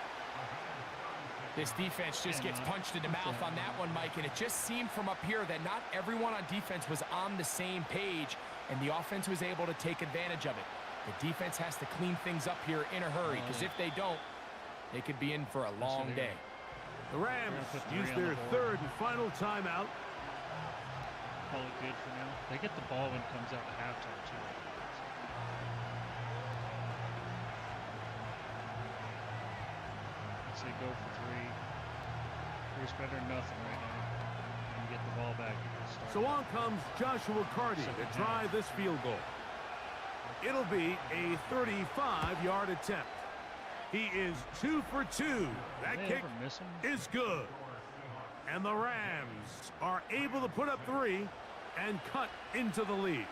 This defense just gets punched in the mouth on that one, Mike, and it just seemed from up here that not everyone on defense was on the same page, and the offense was able to take advantage of it. The defense has to clean things up here in a hurry, because if they don't, they could be in for a long day. The Rams use their 3rd and final timeout. Call it good for now. They get the ball when it comes out at halftime, too. I'd say go for 3. 3's better than nothing right now. And get the ball back. So on comes Joshua Carty to try this field goal. It'll be a 35-yard attempt. He is 2 for 2. That kick is good. And the Rams are able to put up 3 and cut into the lead.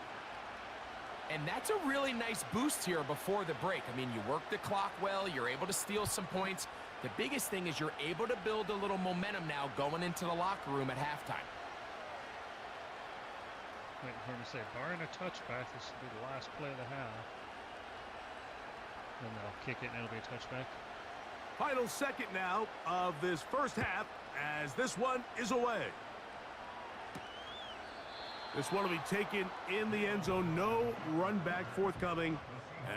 And that's a really nice boost here before the break. I mean, you work the clock well, you're able to steal some points. The biggest thing is you're able to build a little momentum now going into the locker room at halftime. Waiting for him to say, barring a touchback, this will be the last play of the half. Then they'll kick it and it'll be a touchback. Final second now of this first half as this one is away. This one will be taken in the end zone. No run back forthcoming.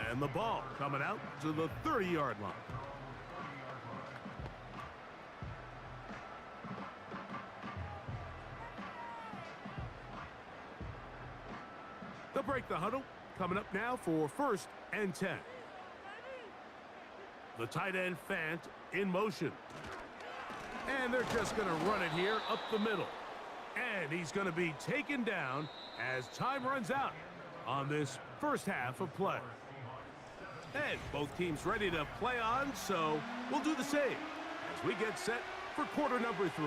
And the ball coming out to the 30-yard line. They'll break the huddle. Coming up now for 1st and 10. The tight end Fant in motion. And they're just going to run it here up the middle. And he's going to be taken down as time runs out on this first half of play. And both teams ready to play on, so we'll do the same as we get set for quarter number 3.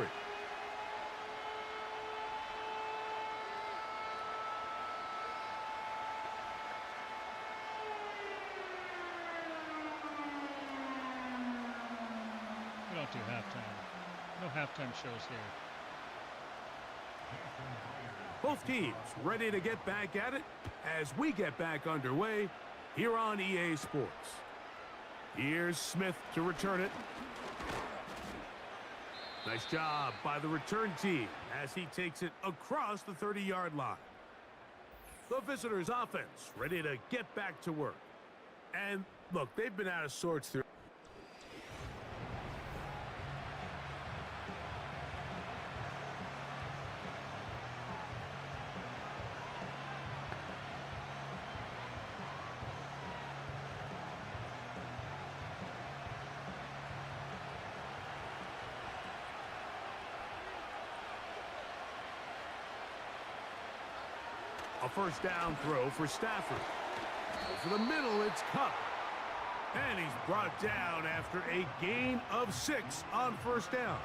We don't do halftime. No halftime shows here. Both teams ready to get back at it as we get back underway here on EA Sports. Here's Smith to return it. Nice job by the return team as he takes it across the 30-yard line. The visitors' offense ready to get back to work. And look, they've been out of sorts through. A first down throw for Stafford. Over the middle, it's Cup. And he's brought down after a gain of 6 on first down.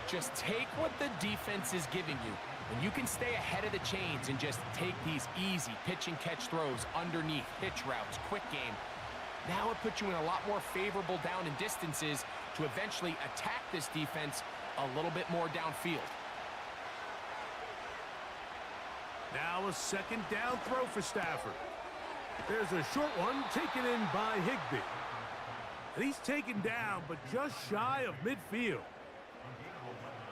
Just take what the defense is giving you. When you can stay ahead of the chains and just take these easy pitch and catch throws underneath, hitch routes, quick game, now it puts you in a lot more favorable down and distances to eventually attack this defense a little bit more downfield. Now a second down throw for Stafford. There's a short one taken in by Higbee. And he's taken down, but just shy of midfield.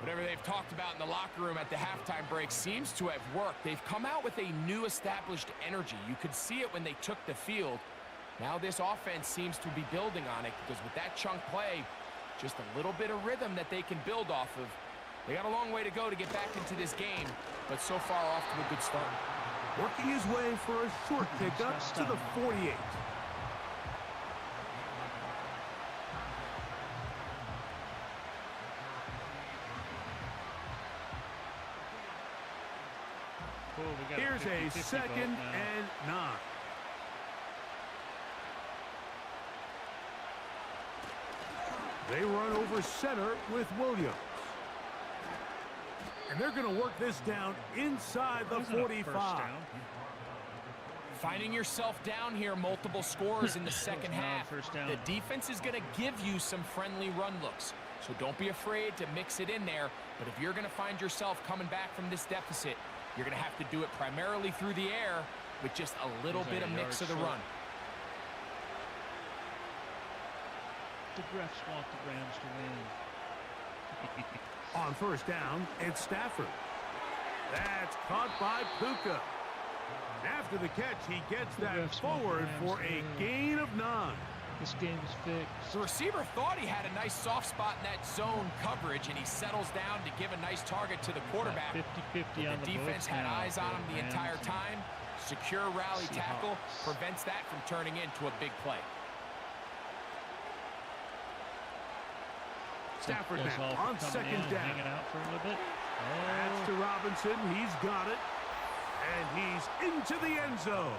Whatever they've talked about in the locker room at the halftime break seems to have worked. They've come out with a new established energy. You could see it when they took the field. Now this offense seems to be building on it because with that chunk play, just a little bit of rhythm that they can build off of. They got a long way to go to get back into this game, but so far off to a good start. Working his way for a short pickup to the 48. Here's a 2nd and 9. They run over center with Williams. And they're going to work this down inside the 45. Finding yourself down here, multiple scores in the second half. The defense is going to give you some friendly run looks. So don't be afraid to mix it in there. But if you're going to find yourself coming back from this deficit, you're going to have to do it primarily through the air with just a little bit of mix of the run. The refs want the Rams to win. On first down, it's Stafford. That's caught by Puka. After the catch, he gets that forward for a gain of 9. This game is fixed. The receiver thought he had a nice soft spot in that zone coverage, and he settles down to give a nice target to the quarterback. 50-50 on the defense had eyes on him the entire time. Secure rally tackle prevents that from turning into a big play. Stafford now on second down. Hanging out for a little bit. That's to Robinson. He's got it. And he's into the end zone.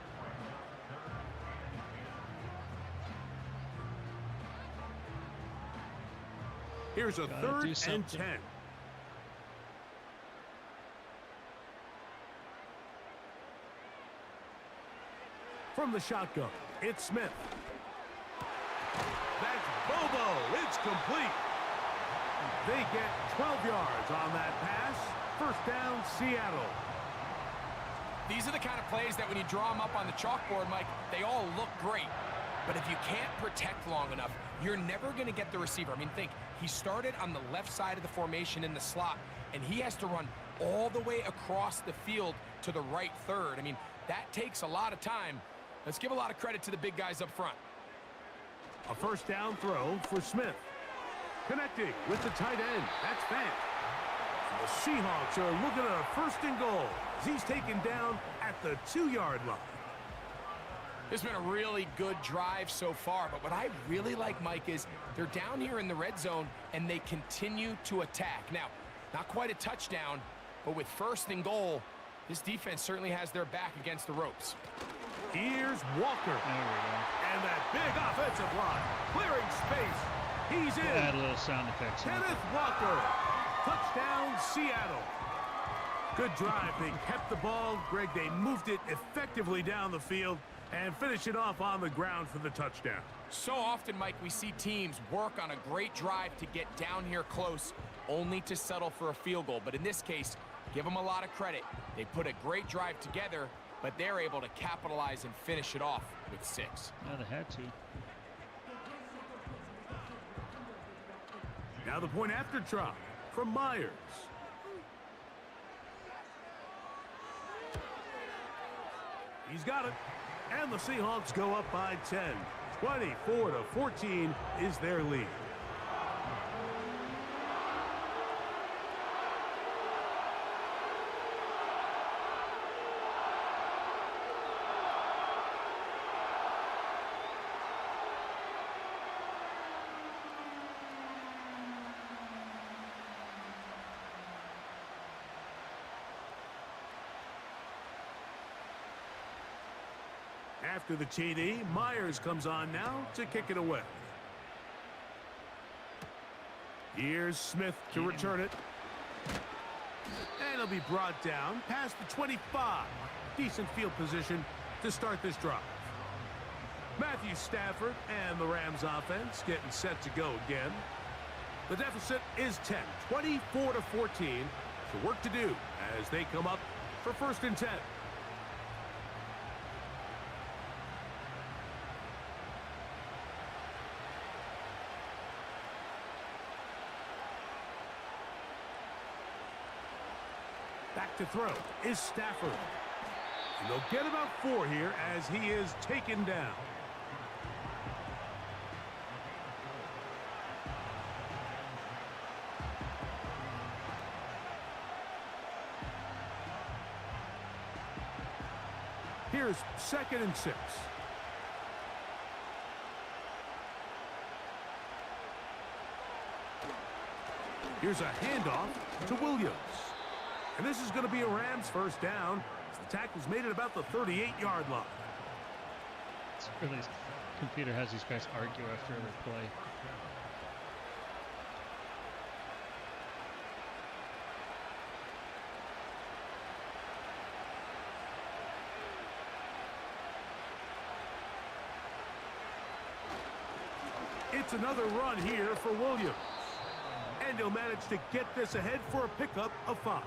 Here's a third and 10. From the shotgun, it's Smith. That's Bobo. It's complete. They get 12 yards on that pass. First down, Seattle. These are the kind of plays that when you draw them up on the chalkboard, Mike, they all look great. But if you can't protect long enough, you're never going to get the receiver. I mean, think, he started on the left side of the formation in the slot, and he has to run all the way across the field to the right third. I mean, that takes a lot of time. Let's give a lot of credit to the big guys up front. A first down throw for Smith. Connecting with the tight end. That's Fant. The Seahawks are looking at a first and goal as he's taken down at the 2-yard line. It's been a really good drive so far, but what I really like, Mike, is they're down here in the red zone, and they continue to attack. Now, not quite a touchdown, but with first and goal, this defense certainly has their back against the ropes. Here's Walker. And that big offensive line. Clearing space. He's in. Add a little sound effects. Kenneth Walker. Touchdown, Seattle. Good drive. They kept the ball. Greg, they moved it effectively down the field and finish it off on the ground for the touchdown. So often, Mike, we see teams work on a great drive to get down here close, only to settle for a field goal. But in this case, give them a lot of credit. They put a great drive together, but they're able to capitalize and finish it off with 6. Yeah, they had to. Now the point after try from Myers. He's got it. And the Seahawks go up by 10. 24-14 is their lead. After the TD, Myers comes on now to kick it away. Here's Smith to return it. And it'll be brought down past the 25. Decent field position to start this drive. Matthew Stafford and the Rams offense getting set to go again. The deficit is 10, 24-14. So work to do as they come up for first and 10. Back to throw is Stafford. And they'll get about 4 here as he is taken down. Here's 2nd and 6. Here's a handoff to Williams. And this is going to be a Rams first down. The tackle's made it about the 38-yard line. It's really, computer has these guys argue after every play. It's another run here for Williams. And he'll manage to get this ahead for a pickup of 5.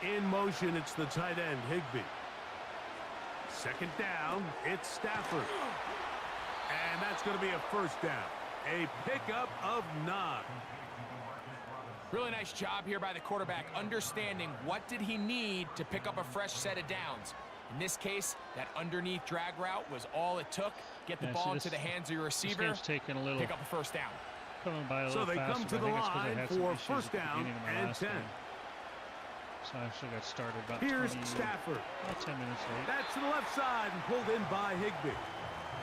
In motion, it's the tight end, Higbee. 2nd down, it's Stafford. And that's going to be a first down. A pickup of 9. Really nice job here by the quarterback, understanding what did he need to pick up a fresh set of downs. In this case, that underneath drag route was all it took. Get the ball into the hands of your receiver, Taking a little, pick up a first down. Coming by a so little they faster, come to the line for first down and 10. So I actually got started about Here's 20, Stafford. about 10 minutes late. That's to the left side and pulled in by Higbee.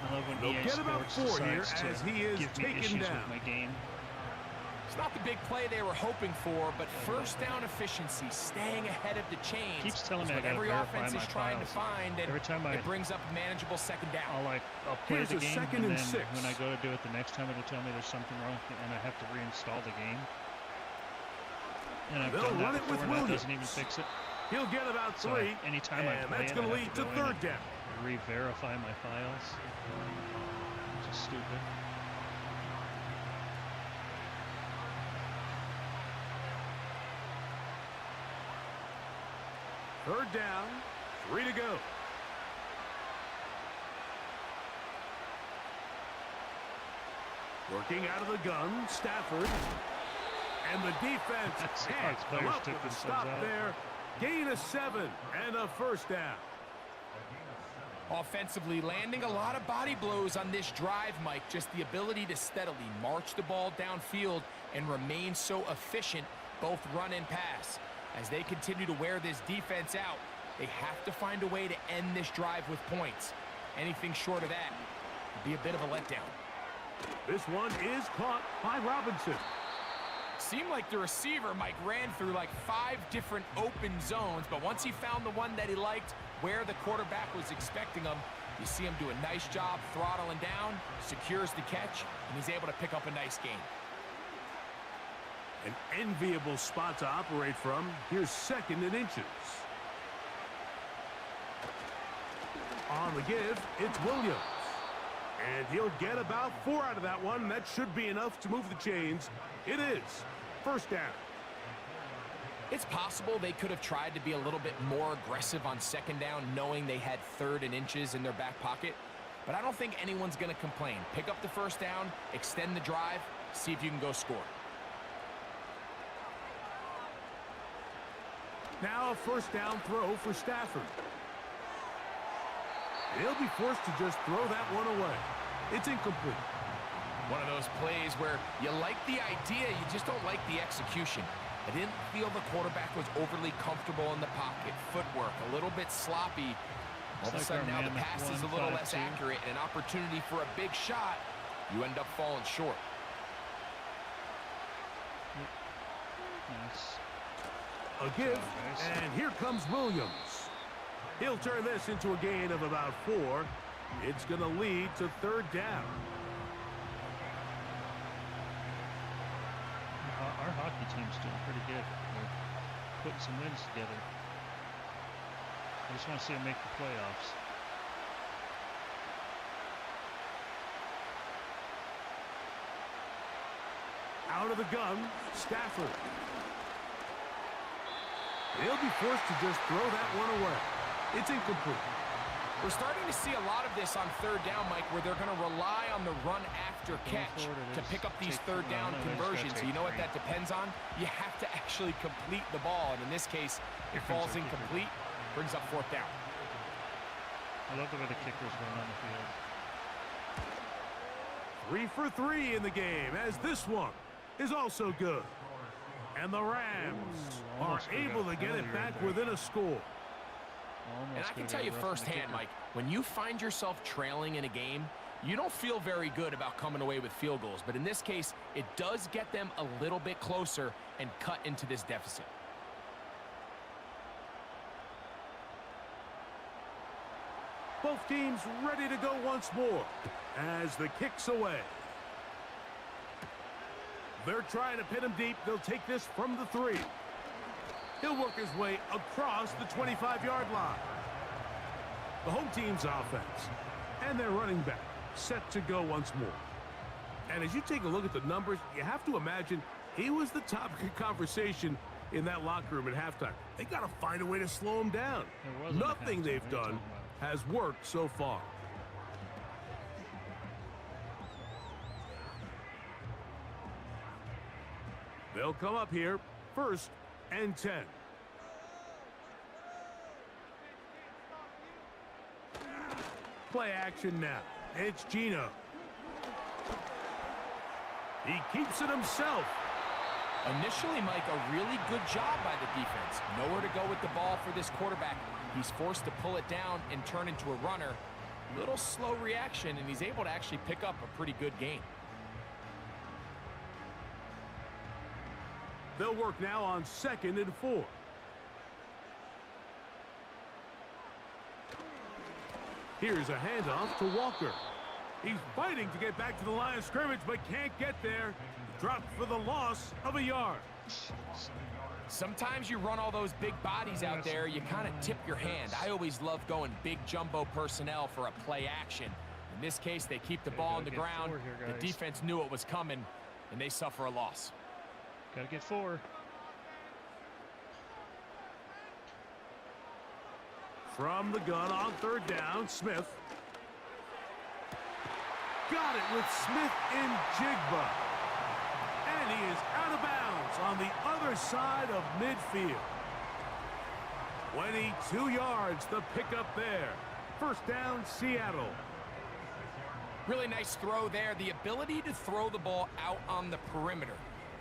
I love when They'll EA get about Sports 4 here decides as to he is give me taken issues down. with my game. It's not the big play they were hoping for, but first down efficiency, staying ahead of the chains. Keeps telling me I what gotta every verify offense my is trying to files. find, and Every time it brings up a manageable second down. I'll play Here's the a game, second and and then 6. when I go to do it the next time, it'll tell me there's something wrong, and I have to reinstall the game. And I've They'll done that run it before, with and that Williams. doesn't even fix it. He'll get about So 3, anytime I and play that's it, going I to have lead to to go in third and down. re-verify my files. Which is stupid. Third down, 3 to go. Working out of the gun, Stafford. And the defense can't come up with a stop there. Gain of 7 and a first down. Offensively, landing a lot of body blows on this drive, Mike. Just the ability to steadily march the ball downfield and remain so efficient, both run and pass. As they continue to wear this defense out, they have to find a way to end this drive with points. Anything short of that would be a bit of a letdown. This one is caught by Robinson. Seemed like the receiver, Mike, ran through like 5 different open zones, but once he found the one that he liked, where the quarterback was expecting him, you see him do a nice job throttling down, secures the catch, and he's able to pick up a nice gain. An enviable spot to operate from. Here's 2nd and inches. On the give, it's Williams. And he'll get about 4 out of that one. That should be enough to move the chains. It is. First down. It's possible they could have tried to be a little bit more aggressive on second down, knowing they had 3rd and inches in their back pocket. But I don't think anyone's going to complain. Pick up the first down, extend the drive, see if you can go score. Now a first down throw for Stafford. He'll be forced to just throw that one away. It's incomplete. One of those plays where you like the idea, you just don't like the execution. I didn't feel the quarterback was overly comfortable in the pocket. Footwork a little bit sloppy. All of a sudden now the pass is a little less accurate, and an opportunity for a big shot. You end up falling short. Nice. A give, and here comes Williams. He'll turn this into a gain of about 4. It's going to lead to third down. Our hockey team's doing pretty good. They're putting some wins together. I just want to see them make the playoffs. Out of the gun, Stafford. He'll be forced to just throw that one away. It's incomplete. We're starting to see a lot of this on third down, Mike, where they're going to rely on the run after catch to pick up these third down conversions. So you know what that depends on? You have to actually complete the ball, and in this case, it falls incomplete, brings up fourth down. I love the way the kickers run on the field. 3 for 3 in the game, as this one is also good. And the Rams are able to get it back within a score. And I can tell you firsthand, Mike, when you find yourself trailing in a game, you don't feel very good about coming away with field goals. But in this case, it does get them a little bit closer and cut into this deficit. Both teams ready to go once more as the kick's away. They're trying to pin him deep. They'll take this from the 3. He'll work his way across the 25-yard line. The home team's offense and their running back set to go once more. And as you take a look at the numbers, you have to imagine he was the topic of conversation in that locker room at halftime. They got to find a way to slow him down. Nothing they've done has worked so far. They'll come up here, 1st and 10. Play action now. It's Gino. He keeps it himself. Initially, Mike, a really good job by the defense. Nowhere to go with the ball for this quarterback. He's forced to pull it down and turn into a runner. Little slow reaction, and he's able to actually pick up a pretty good gain. They'll work now on 2nd and 4. Here's a handoff to Walker. He's fighting to get back to the line of scrimmage, but can't get there. Dropped for the loss of a yard. Sometimes you run all those big bodies out there, you kind of tip your hand. I always love going big jumbo personnel for a play action. In this case, they keep the ball on the ground. The defense knew it was coming, and they suffer a loss. Gotta get 4. From the gun on 3rd down, Smith. Got it with Smith in Jigba. And he is out of bounds on the other side of midfield. 22 yards, the pickup there. 1st down, Seattle. Really nice throw there. The ability to throw the ball out on the perimeter.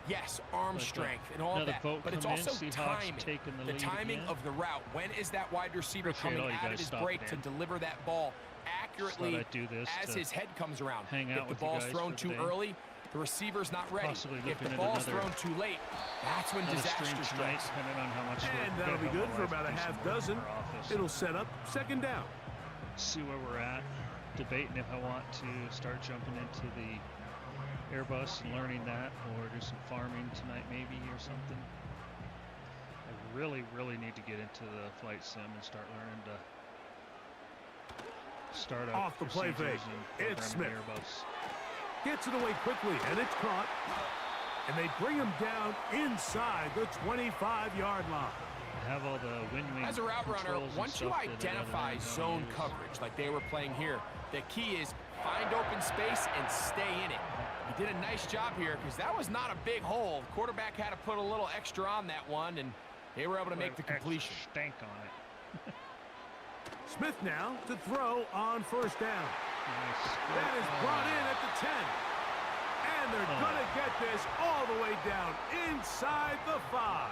Yes, arm strength and all that, but it's also timing. The timing of the route. When is that wide receiver coming out of his break to deliver that ball accurately as his head comes around? If the ball's thrown too early, the receiver's not ready. If the ball's thrown too late, that's when disaster strikes. And that'll be good for about a half dozen. It'll set up 2nd down. See where we're at. Debating if I want to start jumping into the Airbus and learning that, or do some farming tonight maybe or something. I really need to get into the flight sim and start learning to start up off the play fake. It's Smith. Airbus. Gets it away quickly, and it's caught. And they bring him down inside the 25-yard line. Have all the wing as a route runner, once you identify zone coverage like they were playing here, the key is find open space and stay in it. He did a nice job here because that was not a big hole. The quarterback had to put a little extra on that one, and they were able to make the completion. Stank on it. Smith now to throw on 1st down. Nice. That is brought in at the 10. And they're going to get this all the way down inside the 5.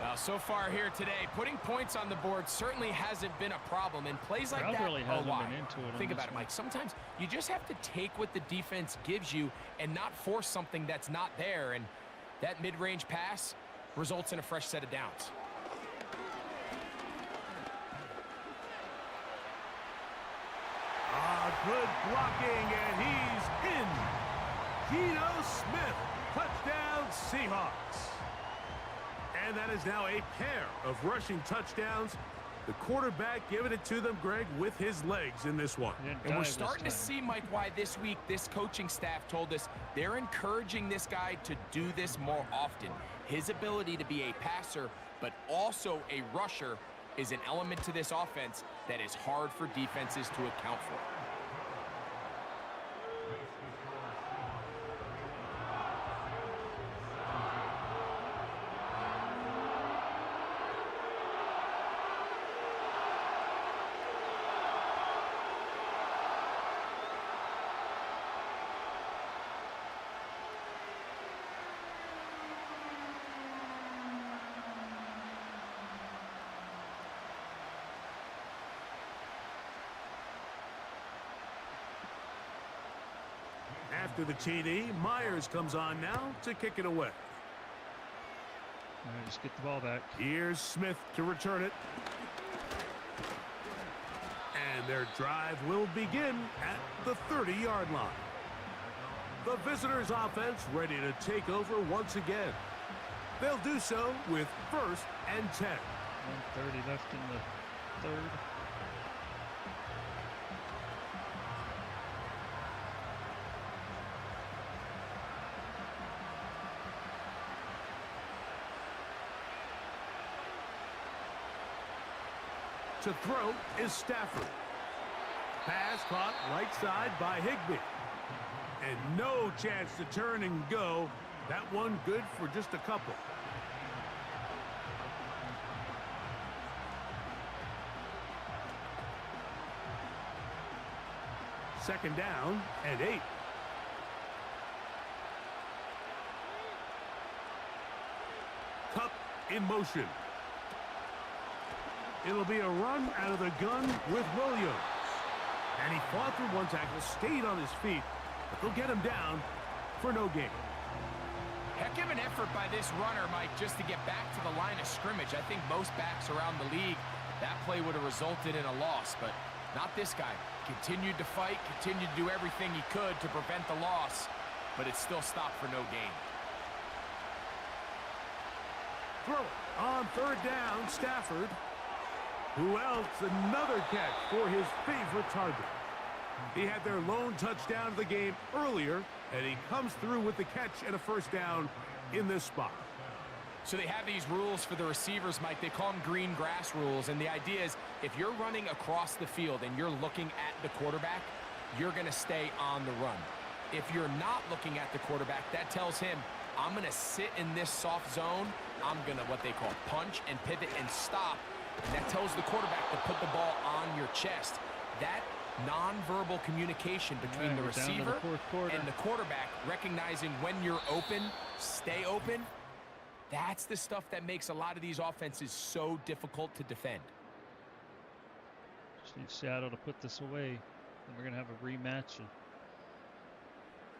Well, so far here today, putting points on the board certainly hasn't been a problem. And plays like that, really hasn't been into it. Think about it, Mike. Sometimes you just have to take what the defense gives you and not force something that's not there. And that mid-range pass results in a fresh set of downs. Good blocking, and he's in. Geno Smith, touchdown Seahawks. And that is now a pair of rushing touchdowns. The quarterback giving it to them, Greg, with his legs in this one. And we're starting to see, Mike, why this week this coaching staff told us they're encouraging this guy to do this more often. His ability to be a passer, but also a rusher, is an element to this offense that is hard for defenses to account for. After the TD, Myers comes on now to kick it away. All right, just get the ball back. Here's Smith to return it. And their drive will begin at the 30-yard line. The visitors' offense ready to take over once again. They'll do so with 1st and 10. 1:30 left in the 3rd. To throw is Stafford. Pass caught right side by Higbee. And no chance to turn and go. That one good for just a couple. Second down and 8. Cup in motion. It'll be a run out of the gun with Williams. And he fought through one tackle, stayed on his feet, but they'll get him down for no gain. Heck of an effort by this runner, Mike, just to get back to the line of scrimmage. I think most backs around the league, that play would have resulted in a loss, but not this guy. Continued to fight, continued to do everything he could to prevent the loss, but it still stopped for no gain. Throw it on third down, Stafford. Who else? Another catch for his favorite target. He had their lone touchdown of the game earlier, and he comes through with the catch and a first down in this spot. So they have these rules for the receivers, Mike. They call them green grass rules, and the idea is if you're running across the field and you're looking at the quarterback, you're going to stay on the run. If you're not looking at the quarterback, that tells him, I'm going to sit in this soft zone. I'm going to, what they call, punch and pivot and stop. And that tells the quarterback to put the ball on your chest. That nonverbal communication between the receiver and the quarterback, recognizing when you're open, stay open, that's the stuff that makes a lot of these offenses so difficult to defend. Just need Seattle to put this away, and we're going to have a rematch of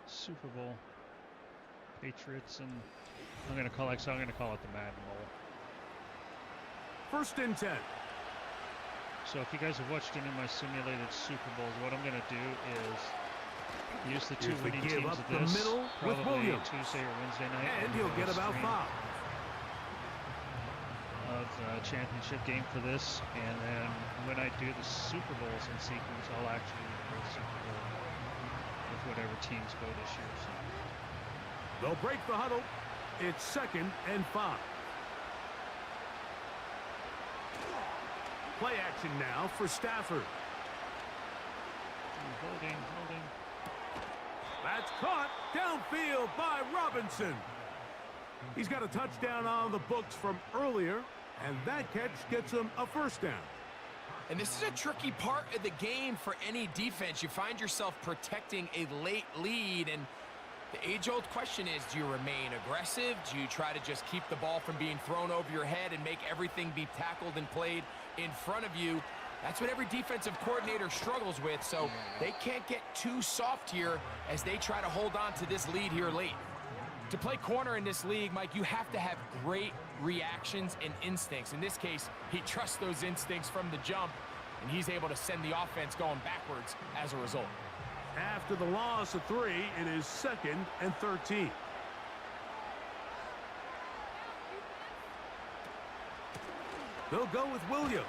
Super Bowl. Patriots, and I'm going to call it the Madden Bowl. 1st and 10. So if you guys have watched any of my simulated Super Bowls, what I'm going to do is use the two winning teams of this, probably Tuesday or Wednesday night. And he'll get about 5. Of the championship game for this, and then when I do the Super Bowls in sequence, I'll actually do the Super Bowl with whatever teams go this year. So. They'll break the huddle. It's 2nd and 5. Play action now for Stafford. Holding. That's caught downfield by Robinson. He's got a touchdown on the books from earlier, and that catch gets him a first down. And this is a tricky part of the game for any defense. You find yourself protecting a late lead, and the age-old question is, do you remain aggressive? Do you try to just keep the ball from being thrown over your head and make everything be tackled and played in front of you? That's what every defensive coordinator struggles with, so they can't get too soft here as they try to hold on to this lead here late. To play corner in this league, Mike, you have to have great reactions and instincts. In this case, he trusts those instincts from the jump, and he's able to send the offense going backwards as a result. After the loss of 3, it is 2nd and 13. They'll go with Williams.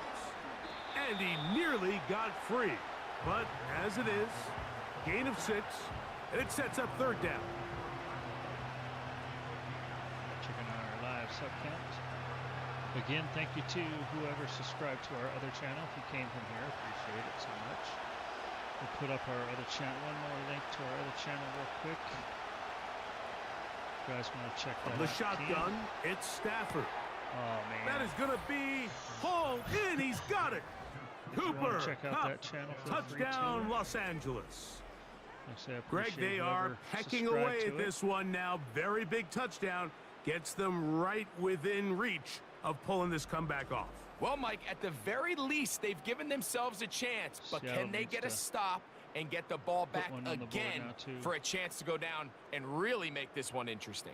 And he nearly got free. But as it is, gain of 6, and it sets up 3rd down. Checking out our live sub count. Again, thank you to whoever subscribed to our other channel. If you came from here, appreciate it so much. We'll put up our other channel, one more link to our other channel real quick. You guys want to check that out? The shotgun, it's Stafford. Oh, man. That is going to be hauled in. He's got it. Cooper, check out that channel for touchdown, Los Angeles. Greg, they whoever are pecking away at this one now. Very big touchdown. Gets them right within reach of pulling this comeback off. Well, Mike, at the very least, they've given themselves a chance, but Seattle can they get a stop and get the ball back again for a chance to go down and really make this one interesting?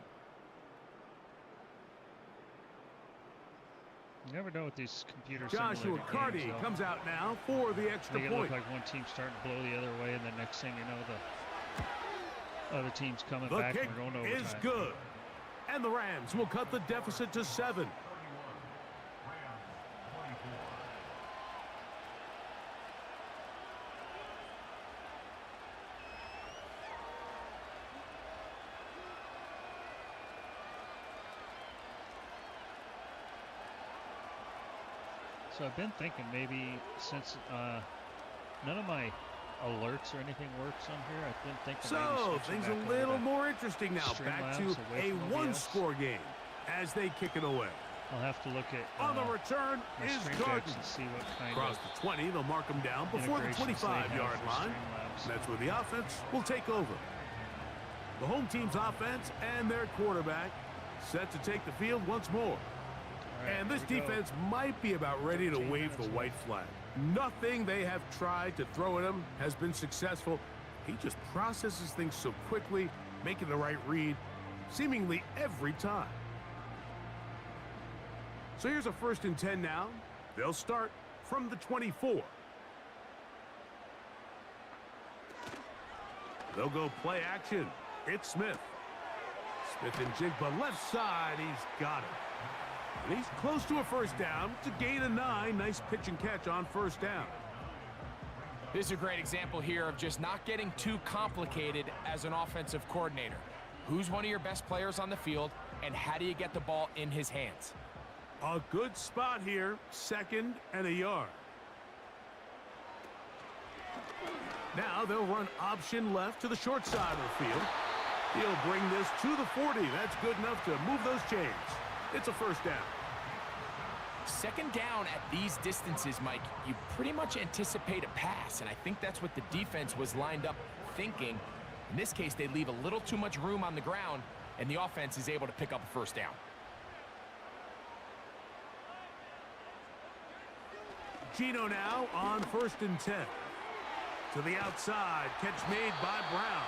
You never know what these computers. Joshua Carty comes out now for the extra point. Look like one team's starting to blow the other way, and the next thing you know, the other team's coming back and we're going overtime. The kick is good. And the Rams will cut the deficit to 7. So I've been thinking maybe since none of my alerts or anything works on here, I've been thinking so things a little more interesting now. Back to a one-score game as they kick it away. I'll have to look at on the return is Gardner. And see what kind across the 20, they'll mark them down before the 25-yard line. That's where the offense will take over. The home team's offense and their quarterback set to take the field once more. And this defense might be about ready to wave the white flag. Nothing they have tried to throw at him has been successful. He just processes things so quickly, making the right read, seemingly every time. So here's a 1st and 10 now. They'll start from the 24. They'll go play action. It's Smith. Smith and Jigba left side. He's got it. And he's close to a 1st down. It's a gain of 9. Nice pitch and catch on 1st down. This is a great example here of just not getting too complicated as an offensive coordinator. Who's one of your best players on the field, and how do you get the ball in his hands? A good spot here. 2nd and a yard. Now they'll run option left to the short side of the field. He'll bring this to the 40. That's good enough to move those chains. It's a 1st down. 2nd down at these distances, Mike, you pretty much anticipate a pass, and I think that's what the defense was lined up thinking. In this case, they leave a little too much room on the ground, and the offense is able to pick up a 1st down. Gino now on 1st and 10. To the outside, catch made by Brown.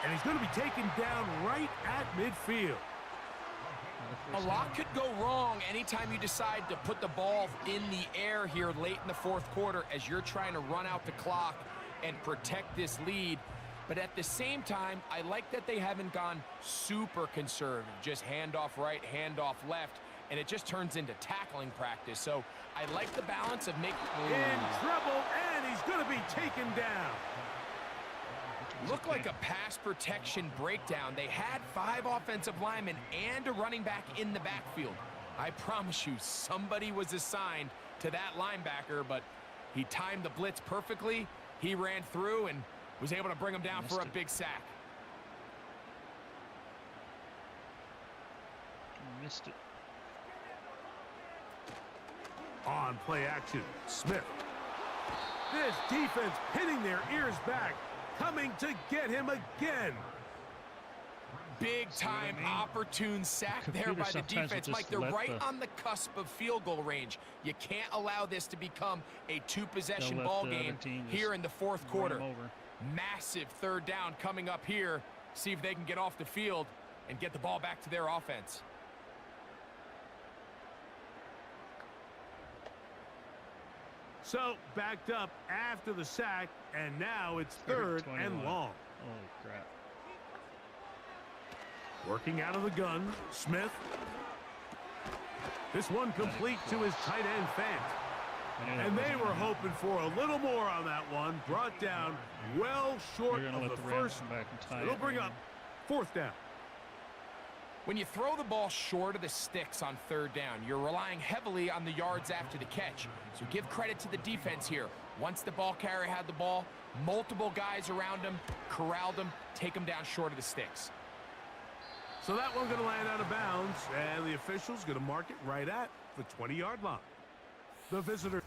And he's going to be taken down right at midfield. A lot could go wrong anytime you decide to put the ball in the air here late in the 4th quarter as you're trying to run out the clock and protect this lead. But at the same time, I like that they haven't gone super conservative, just handoff right, handoff left, and it just turns into tackling practice. So I like the balance of making... In trouble, and he's going to be taken down. Looked like a pass protection breakdown. They had 5 offensive linemen and a running back in the backfield. I promise you, somebody was assigned to that linebacker, but he timed the blitz perfectly. He ran through and was able to bring him down for a big sack. Missed it. On play action, Smith. This defense pinning their ears back, coming to get him again. Big time opportune sack there by the defense. Mike, they're right on the cusp of field goal range. You can't allow this to become a 2-possession ball game here in the 4th quarter. Massive 3rd down coming up here. See if they can get off the field and get the ball back to their offense. So backed up after the sack, and now it's 3rd and long. Holy crap. Working out of the gun, Smith. This one complete to his tight end, Fant. And they were hoping for a little more on that one. Brought down well short of the 1st. It'll bring up 4th down. When you throw the ball short of the sticks on 3rd down, you're relying heavily on the yards after the catch. So give credit to the defense here. Once the ball carrier had the ball, multiple guys around him, corralled him, take him down short of the sticks. So that one's going to land out of bounds, and the official's going to mark it right at the 20-yard line. The visitor.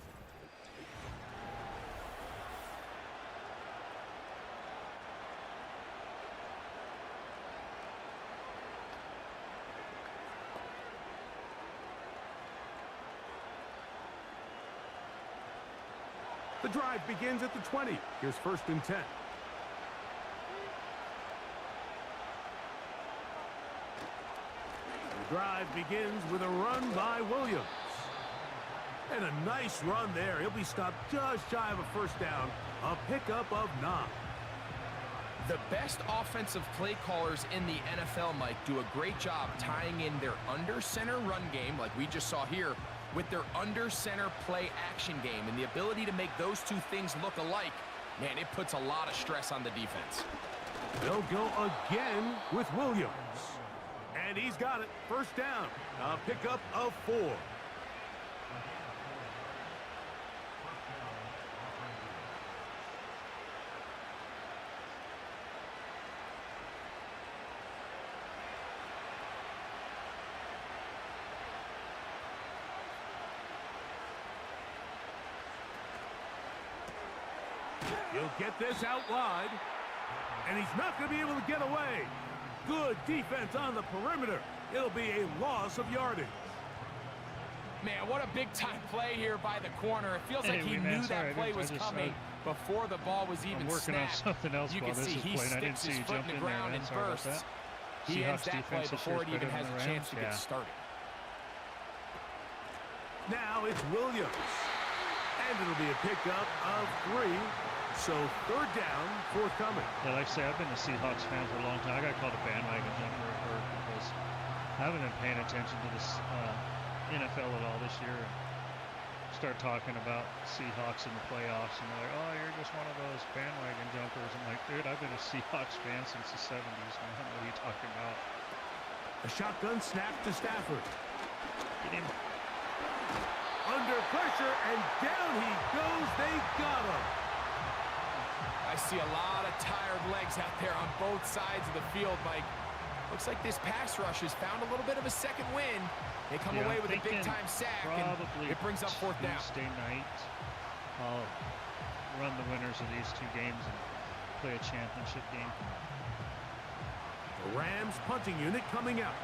The drive begins at the 20. Here's 1st and 10. The drive begins with a run by Williams. And a nice run there. He'll be stopped just shy of a 1st down. A pickup of 9. The best offensive play callers in the NFL, Mike, do a great job tying in their under-center run game, like we just saw here, with their under-center play action game. And the ability to make those two things look alike, man, it puts a lot of stress on the defense. They'll go again with Williams. And he's got it. 1st down. A pickup of 4. He'll get this out wide, and he's not going to be able to get away. Good defense on the perimeter. It'll be a loss of yardage. Man, what a big-time play here by the corner. It feels like he knew that play was coming before the ball was even working on snapped. something else You while can this see is he playing. I didn't sticks see his you foot jump in in the there, ground man. and Sorry about bursts. that. He ends Seahawks that play defense before it is even better has than a the chance Rams. to get Yeah. started. Now it's Williams. And it'll be a pickup of 3. So 3rd down, forthcoming. Yeah, like I say, I've been a Seahawks fan for a long time. I got called a bandwagon jumper at work because I haven't been paying attention to this NFL at all this year. And start talking about Seahawks in the playoffs, and they're like, "Oh, you're just one of those bandwagon jumpers." I'm like, dude, I've been a Seahawks fan since the 70s, man. What are you talking about? A shotgun snap to Stafford. Get him. Under pressure, and down he goes. They got him. I see a lot of tired legs out there on both sides of the field, Mike. Looks like this pass rush has found a little bit of a second wind. They come away with a big-time sack, and it brings up 4th down. Tuesday night, I'll run the winners of these 2 games and play a championship game. The Rams punting unit coming out.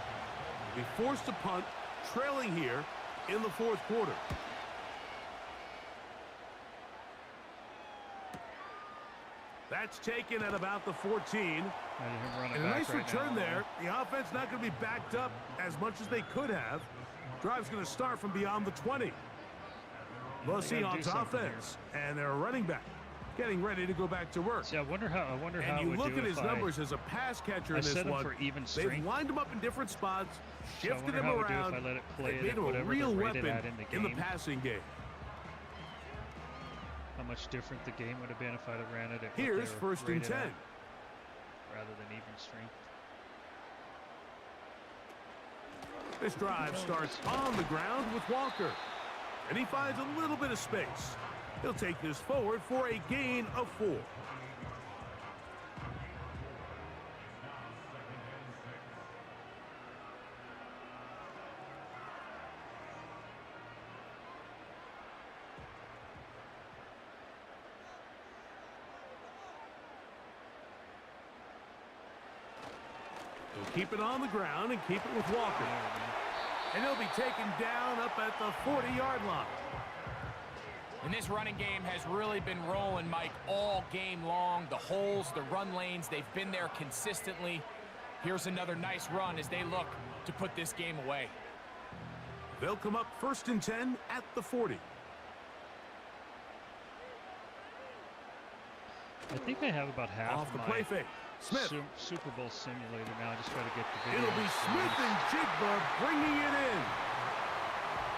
Be forced to punt, trailing here in the 4th quarter. That's taken at about the 14. And a nice return there. The offense not going to be backed up as much as they could have. Drive's going to start from beyond the 20. The Seahawks offense and their running back getting ready to go back to work. See, I wonder how and you look at his numbers as a pass catcher in this one. They've lined him up in different spots, shifted him around, and made him a real weapon in the passing game. How much different the game would have been if I'd have ran it at Here's 1st and 10. Rather than even strength. This drive starts on the ground with Walker. And he finds a little bit of space. He'll take this forward for a gain of 4. He'll keep it on the ground and keep it with Walker. And he'll be taken down up at the 40-yard line. And this running game has really been rolling, Mike, all game long. The holes, the run lanes, they've been there consistently. Here's another nice run as they look to put this game away. They'll come up 1st and 10 at the 40. I think I have about half off the play fake. Smith. Super Bowl simulator now. I just got to get the video. It'll be Smith and Jigba bringing it in.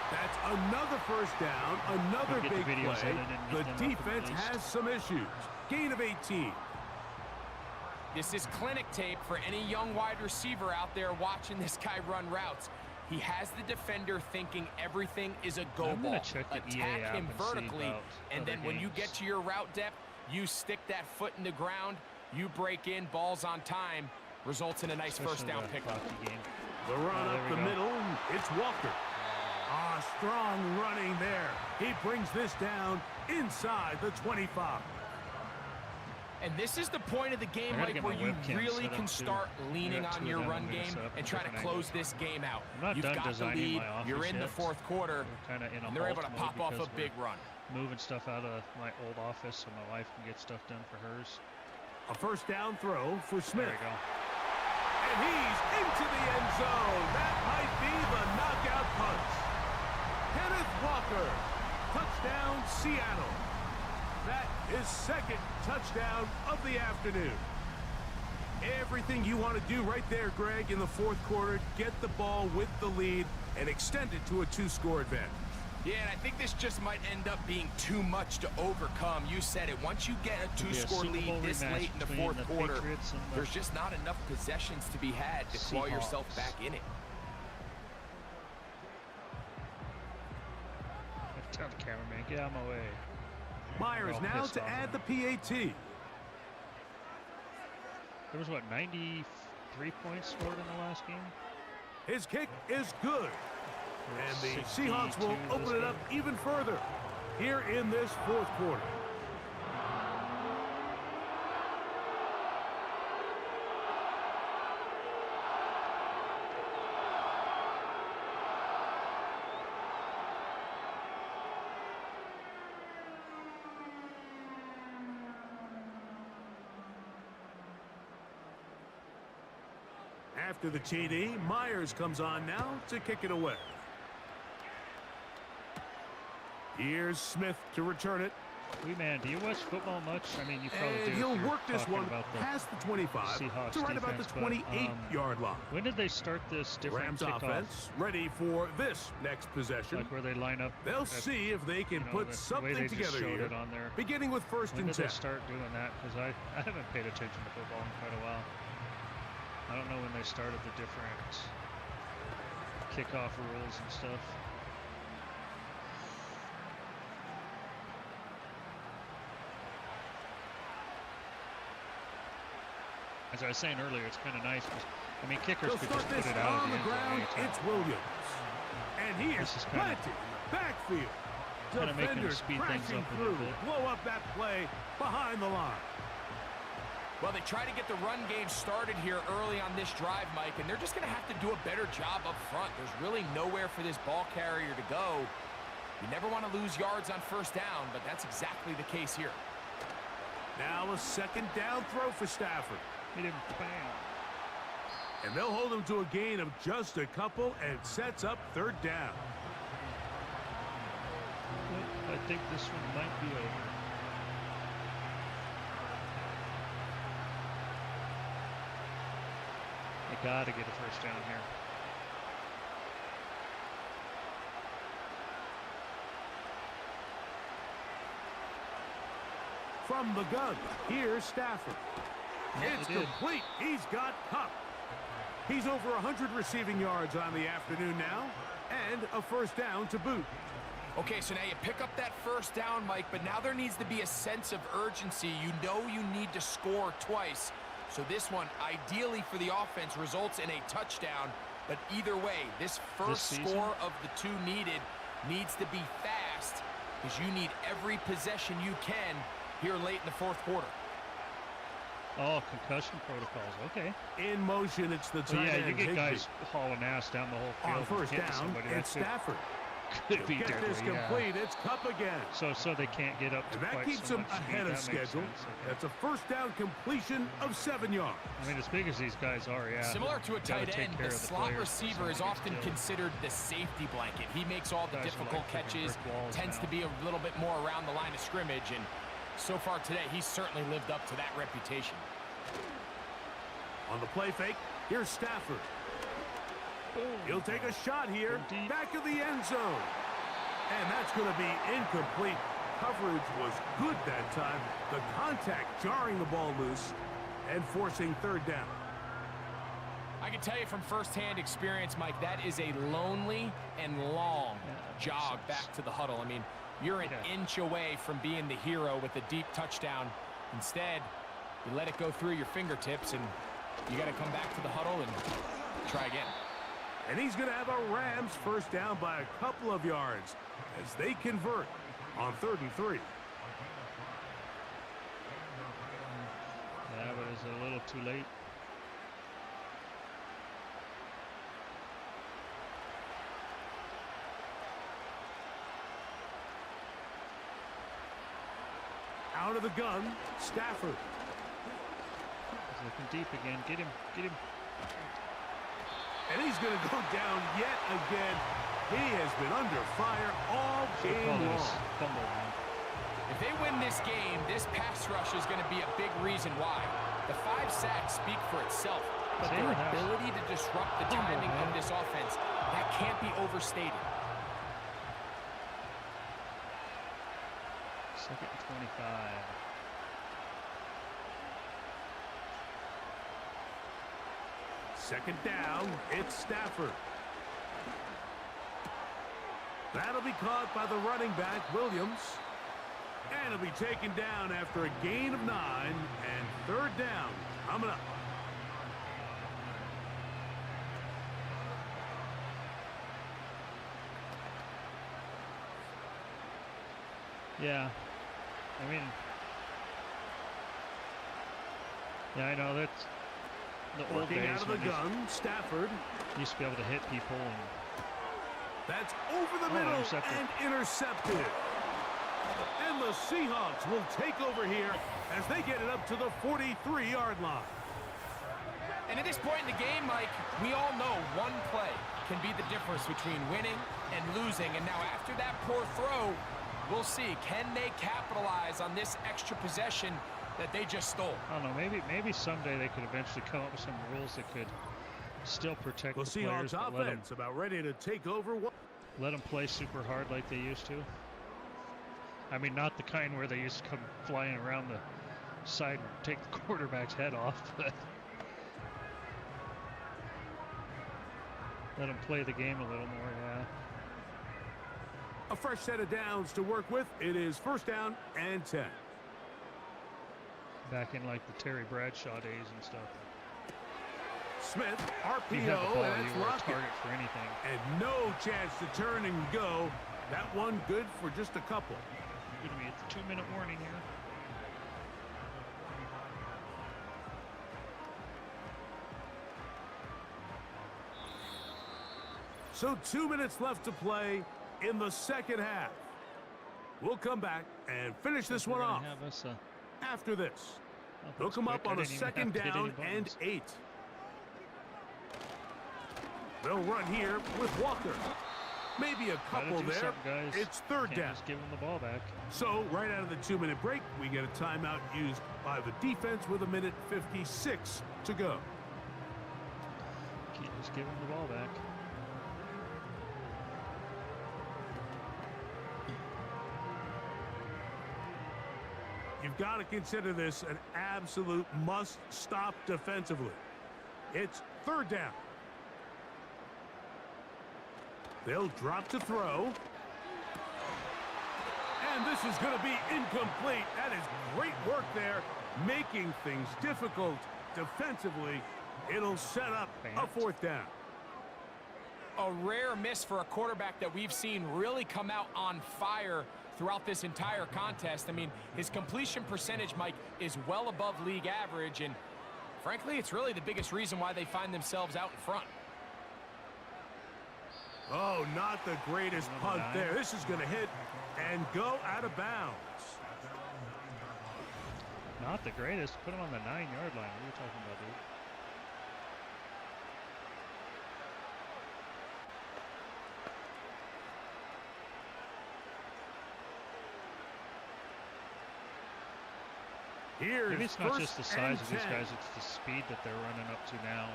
That's another 1st down, another big play. The defense has some issues. Gain of 18. This is clinic tape for any young wide receiver out there watching this guy run routes. He has the defender thinking everything is a go ball. Attack him vertically, and then when you get to your route depth, you stick that foot in the ground, you break in, balls on time, results in a nice 1st down pickup. The run up the middle, it's Walker. Strong running there. He brings this down inside the 25. And this is the point of the game, Mike, where you really can start leaning on your run game and try to close this game out. You've got the lead, you're in the 4th quarter, and they're able to pop off a big run. Moving stuff out of my old office so my wife can get stuff done for hers. A 1st down throw for Smith. There we go. And he's into the end zone. That might be the knockout punch. Kenneth Walker, touchdown Seattle. That is 2nd touchdown of the afternoon. Everything you want to do right there, Greg, in the 4th quarter, get the ball with the lead and extend it to a 2-score advantage. Yeah, and I think this just might end up being too much to overcome. You said it. Once you get a 2-score lead this late in the 4th quarter, there's just not enough possessions to be had to claw yourself back in it. Tell the cameraman, get out of my way. Myers now to add the PAT. There was, what, 93 points scored in the last game? His kick is good. And the Seahawks will open it up even further here in this 4th quarter. After the TD, Myers comes on now to kick it away. Here's Smith to return it. Man, do you watch football much? I mean, you probably do. He'll work this one past the 25 Seahawks to right about the 28-yard line. When did they start this different Rams offense ready for this next possession. Like where they line up. They'll see if they can put something together here. On there. Beginning with first and 10. When did they start doing that? Because I haven't paid attention to football in quite a while. I don't know when they started the different kickoff rules and stuff. As I was saying earlier, it's kind of nice because, I mean, kickers could just put it out on the ground. It's Williams. And he is planted in the backfield. Kind of making him speed things up a little bit. Blow up that play behind the line. Well, they try to get the run game started here early on this drive, Mike, and they're just going to have to do a better job up front. There's really nowhere for this ball carrier to go. You never want to lose yards on first down, but that's exactly the case here. Now a second down throw for Stafford. Hit him, bam. And they'll hold him to a gain of just a couple and sets up third down. I think this one might be over. They gotta get a first down here. From the gun, here's Stafford. It's complete. He's got Cup. He's over 100 receiving yards on the afternoon now, and a first down to boot. Okay, so now you pick up that first down, Mike, but now there needs to be a sense of urgency. You know you need to score twice. So this one, ideally for the offense, results in a touchdown. But either way, this first score of the two needed needs to be fast because you need every possession you can here late in the fourth quarter. Oh, concussion protocols. Okay. In motion, it's the tight end. Yeah, you get guys hauling ass down the whole field. On first down, it's Stafford. Could be get this complete. It's Cup again. So they can't get up to and that keeps them ahead of schedule. That's a first down completion of 7 yards. I mean, as big as these guys are, yeah. Similar to a tight end, the slot receiver is often considered the safety blanket. He makes all the difficult catches, tends to be a little bit more around the line of scrimmage, and so far today, he's certainly lived up to that reputation. On the play fake, here's Stafford. He'll take a shot here, back of the end zone. And that's going to be incomplete. Coverage was good that time. The contact jarring the ball loose and forcing third down. I can tell you from firsthand experience, Mike, that is a lonely and long jog back to the huddle. I mean, you're an inch away from being the hero with a deep touchdown. Instead, you let it go through your fingertips, and you got to come back to the huddle and try again. And he's going to have a Rams first down by a couple of yards as they convert on 3rd and 3. Yeah, but it's a little too late. Out of the gun, Stafford. He's looking deep again. Get him, get him. And he's going to go down yet again. He has been under fire all game long. If they win this game, this pass rush is going to be a big reason why. The 5 sacks speak for itself, but their ability to disrupt the timing of this offense, that can't be overstated. 2nd and 25. Second down, it's Stafford. That'll be caught by the running back, Williams. And it'll be taken down after a gain of 9 and 3rd down coming up. Yeah. I mean, yeah, I know that's the old days. Out of the gun, Stafford used to be able to hit people, and that's over the middle and intercepted. And the Seahawks will take over here as they get it up to the 43-yard line. And And at this point in the game, Mike, we all know one play can be the difference between winning and losing. And now after that poor throw, we'll see, can they capitalize on this extra possession that they just stole? I don't know, maybe someday they could eventually come up with some rules that could still protect the the players, Seahawks but offense about ready to take over. Let them play super hard like they used to. I mean, not the kind where they used to come flying around the side and take the quarterback's head off, but let them play the game a little more, yeah. A fresh set of downs to work with. It is 1st down and 10. Back in like the Terry Bradshaw days and stuff. Smith, If you had the RPO, ball, and you it's were a locked. target for anything. And no chance to turn and go. That one good for just a couple. Going to be at the 2-minute warning here. So 2 minutes left to play in the second half. We'll come back and finish this one off Have us, after this. They'll come up on a 2nd down and 8. They'll run here with Walker. Maybe a couple there. It's 3rd down. Just give them the ball back. So right out of the 2-minute break, we get a timeout used by the defense with 1:56 to go. Can't just give them the ball back. You've got to consider this an absolute must-stop defensively. It's 3rd down. They'll drop to throw. And this is going to be incomplete. That is great work there, making things difficult defensively. It'll set up a 4th down. A rare miss for a quarterback that we've seen really come out on fire throughout this entire contest. I mean, his completion percentage, Mike, is well above league average, and frankly, it's really the biggest reason why they find themselves out in front. Oh, not the greatest punt there. This is going to hit and go out of bounds. Not the greatest. Put him on the 9-yard line. What are you talking about, dude? Here's Maybe it's not just the size of these 10. guys, it's the speed that they're running up to now.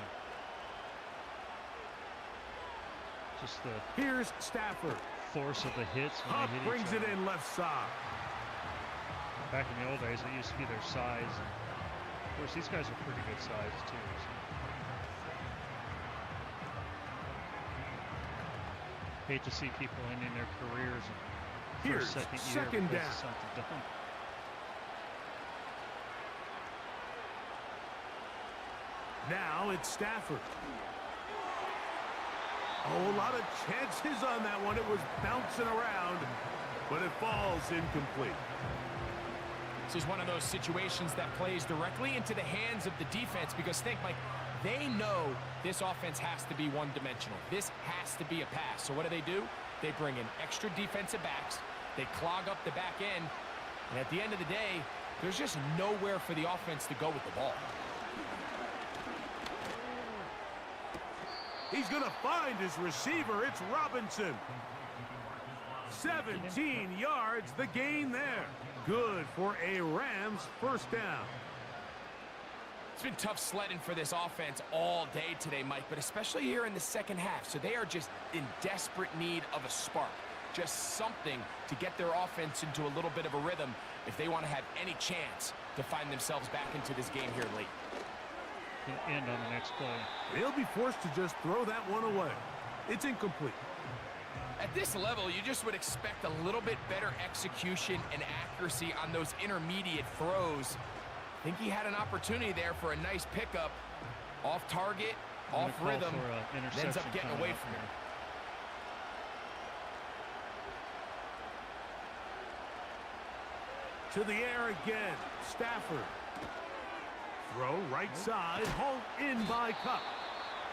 Just the Here's Stafford. force of the hits when Huff they hit brings each it other. in left side. Back in the old days, it used to be their size. And of course, these guys are pretty good size, too. So. Hate to see people ending their careers in Here's first, second year second because down. of something dumb. Now it's Stafford. Oh, a lot of chances on that one. It was bouncing around, but it falls incomplete. This is one of those situations that plays directly into the hands of the defense because think, Mike, they know this offense has to be one-dimensional. This has to be a pass. So what do? They bring in extra defensive backs. They clog up the back end. And at the end of the day, there's just nowhere for the offense to go with the ball. He's going to find his receiver. It's Robinson. 17 yards, the gain there. Good for a Rams first down. It's been tough sledding for this offense all day today, Mike, but especially here in the second half. So they are just in desperate need of a spark. Just something to get their offense into a little bit of a rhythm if they want to have any chance to find themselves back into this game here late. Gonna end on the next play. They'll be forced to just throw that one away. It's incomplete. At this level, you just would expect a little bit better execution and accuracy on those intermediate throws. I think he had an opportunity there for a nice pickup. Off target, off rhythm, ends up getting away from it. To the air again. Stafford. Throw right side, hauled in by Cup.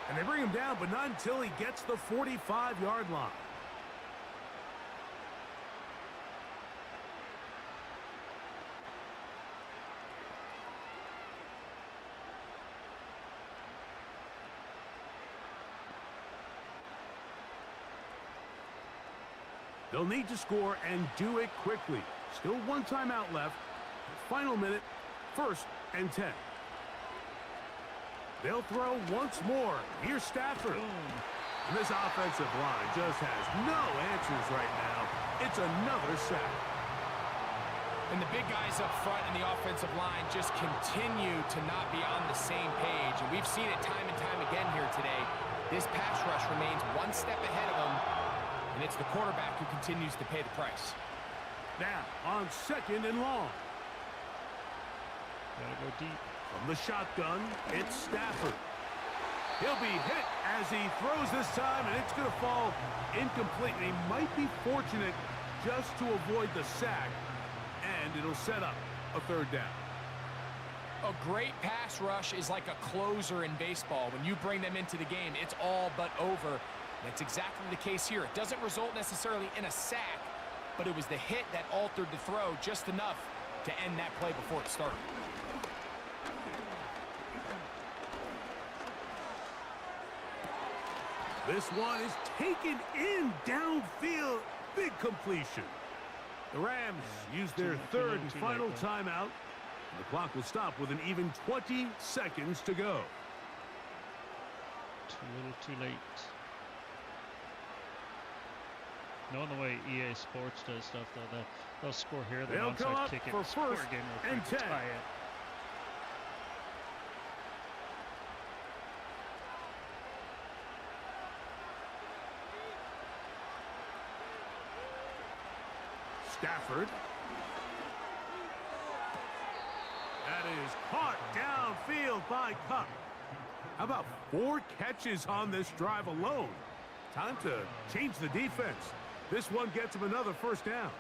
And they bring him down, but not until he gets the 45-yard line. They'll need to score and do it quickly. Still one timeout left. Final minute, 1st and 10. They'll throw once more. Here's Stafford. And this offensive line just has no answers right now. It's another sack. And the big guys up front in the offensive line just continue to not be on the same page. And we've seen it time and time again here today. This pass rush remains one step ahead of them, and it's the quarterback who continues to pay the price. Now, on 2nd and long. Gotta go deep. From the shotgun, it's Stafford. He'll be hit as he throws this time, and it's going to fall incomplete. And he might be fortunate just to avoid the sack, and it'll set up a 3rd down. A great pass rush is like a closer in baseball. When you bring them into the game, it's all but over. That's exactly the case here. It doesn't result necessarily in a sack, but it was the hit that altered the throw just enough to end that play before it started. This one is taken in downfield. Big completion. The Rams use their 3rd and final timeout. The clock will stop with an even 20 seconds to go. Too little, too late. Knowing the way EA Sports does stuff, though, they'll score here. They'll come up kick it, for score 1st again and 10. Tie it. Stafford. That is caught downfield by Cup. How about 4 catches on this drive alone? Time to change the defense. This one gets him another 1st down.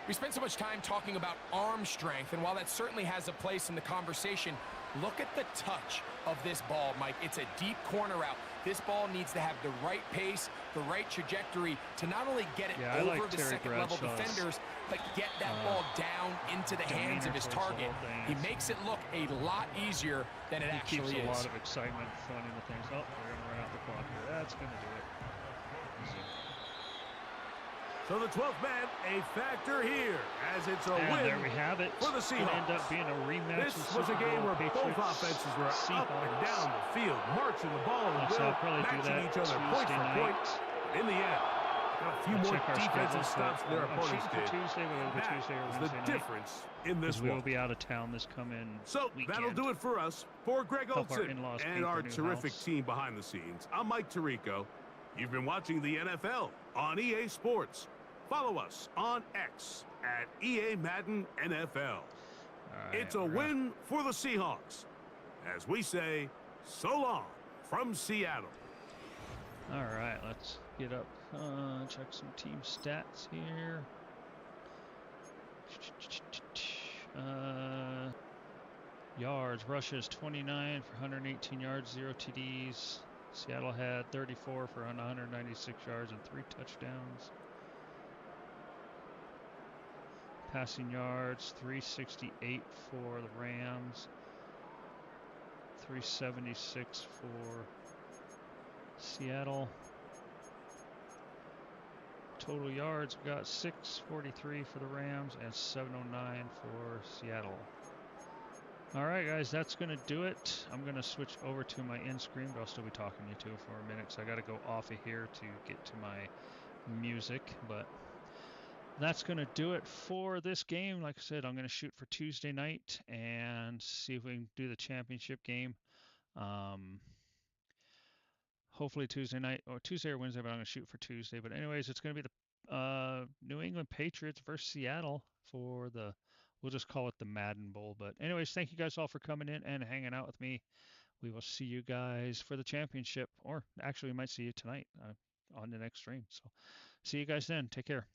We spent so much time talking about arm strength, and while that certainly has a place in the conversation, look at the touch of this ball, Mike. It's a deep corner route. This ball needs to have the right pace, the right trajectory to not only get it over the second-level defenders, but get that ball down into the hands of his target. He makes it look a lot easier than it actually is. He keeps a lot of excitement thrown into things. Oh, we're going to run out the clock here. That's going to do it. Easy. So the 12th man, a factor here, as it's a win there we have it. For the Seahawks. End up being a rematch. This was a game where both offenses were up and down the field, marching the ball and matching each other point for point. In the end, got a few more defensive stops than their opponents did. That is the difference in this one. We will be out of town this coming So weekend. that'll do it for us. For Greg Olson and our terrific house. team behind the scenes, I'm Mike Tirico. You've been watching the NFL on EA Sports. Follow us on X at EA Madden NFL. It's a win for the Seahawks. As we say, so long from Seattle. All right, let's get up, check some team stats here. Yards, rushes 29 for 118 yards, 0 TDs. Seattle had 34 for 196 yards and 3 touchdowns. Passing yards, 368 for the Rams, 376 for Seattle. Total yards, we got 643 for the Rams and 709 for Seattle. All right, guys, that's going to do it. I'm going to switch over to my end screen, but I'll still be talking to you two for a minute, so I got to go off of here to get to my music, but that's going to do it for this game. Like I said, I'm going to shoot for Tuesday night and see if we can do the championship game. Hopefully Tuesday night, or Tuesday or Wednesday, but I'm going to shoot for Tuesday. But anyways, it's going to be the New England Patriots versus Seattle for the, we'll just call it the Madden Bowl. But anyways, thank you guys all for coming in and hanging out with me. We will see you guys for the championship, or actually we might see you tonight on the next stream. So see you guys then. Take care.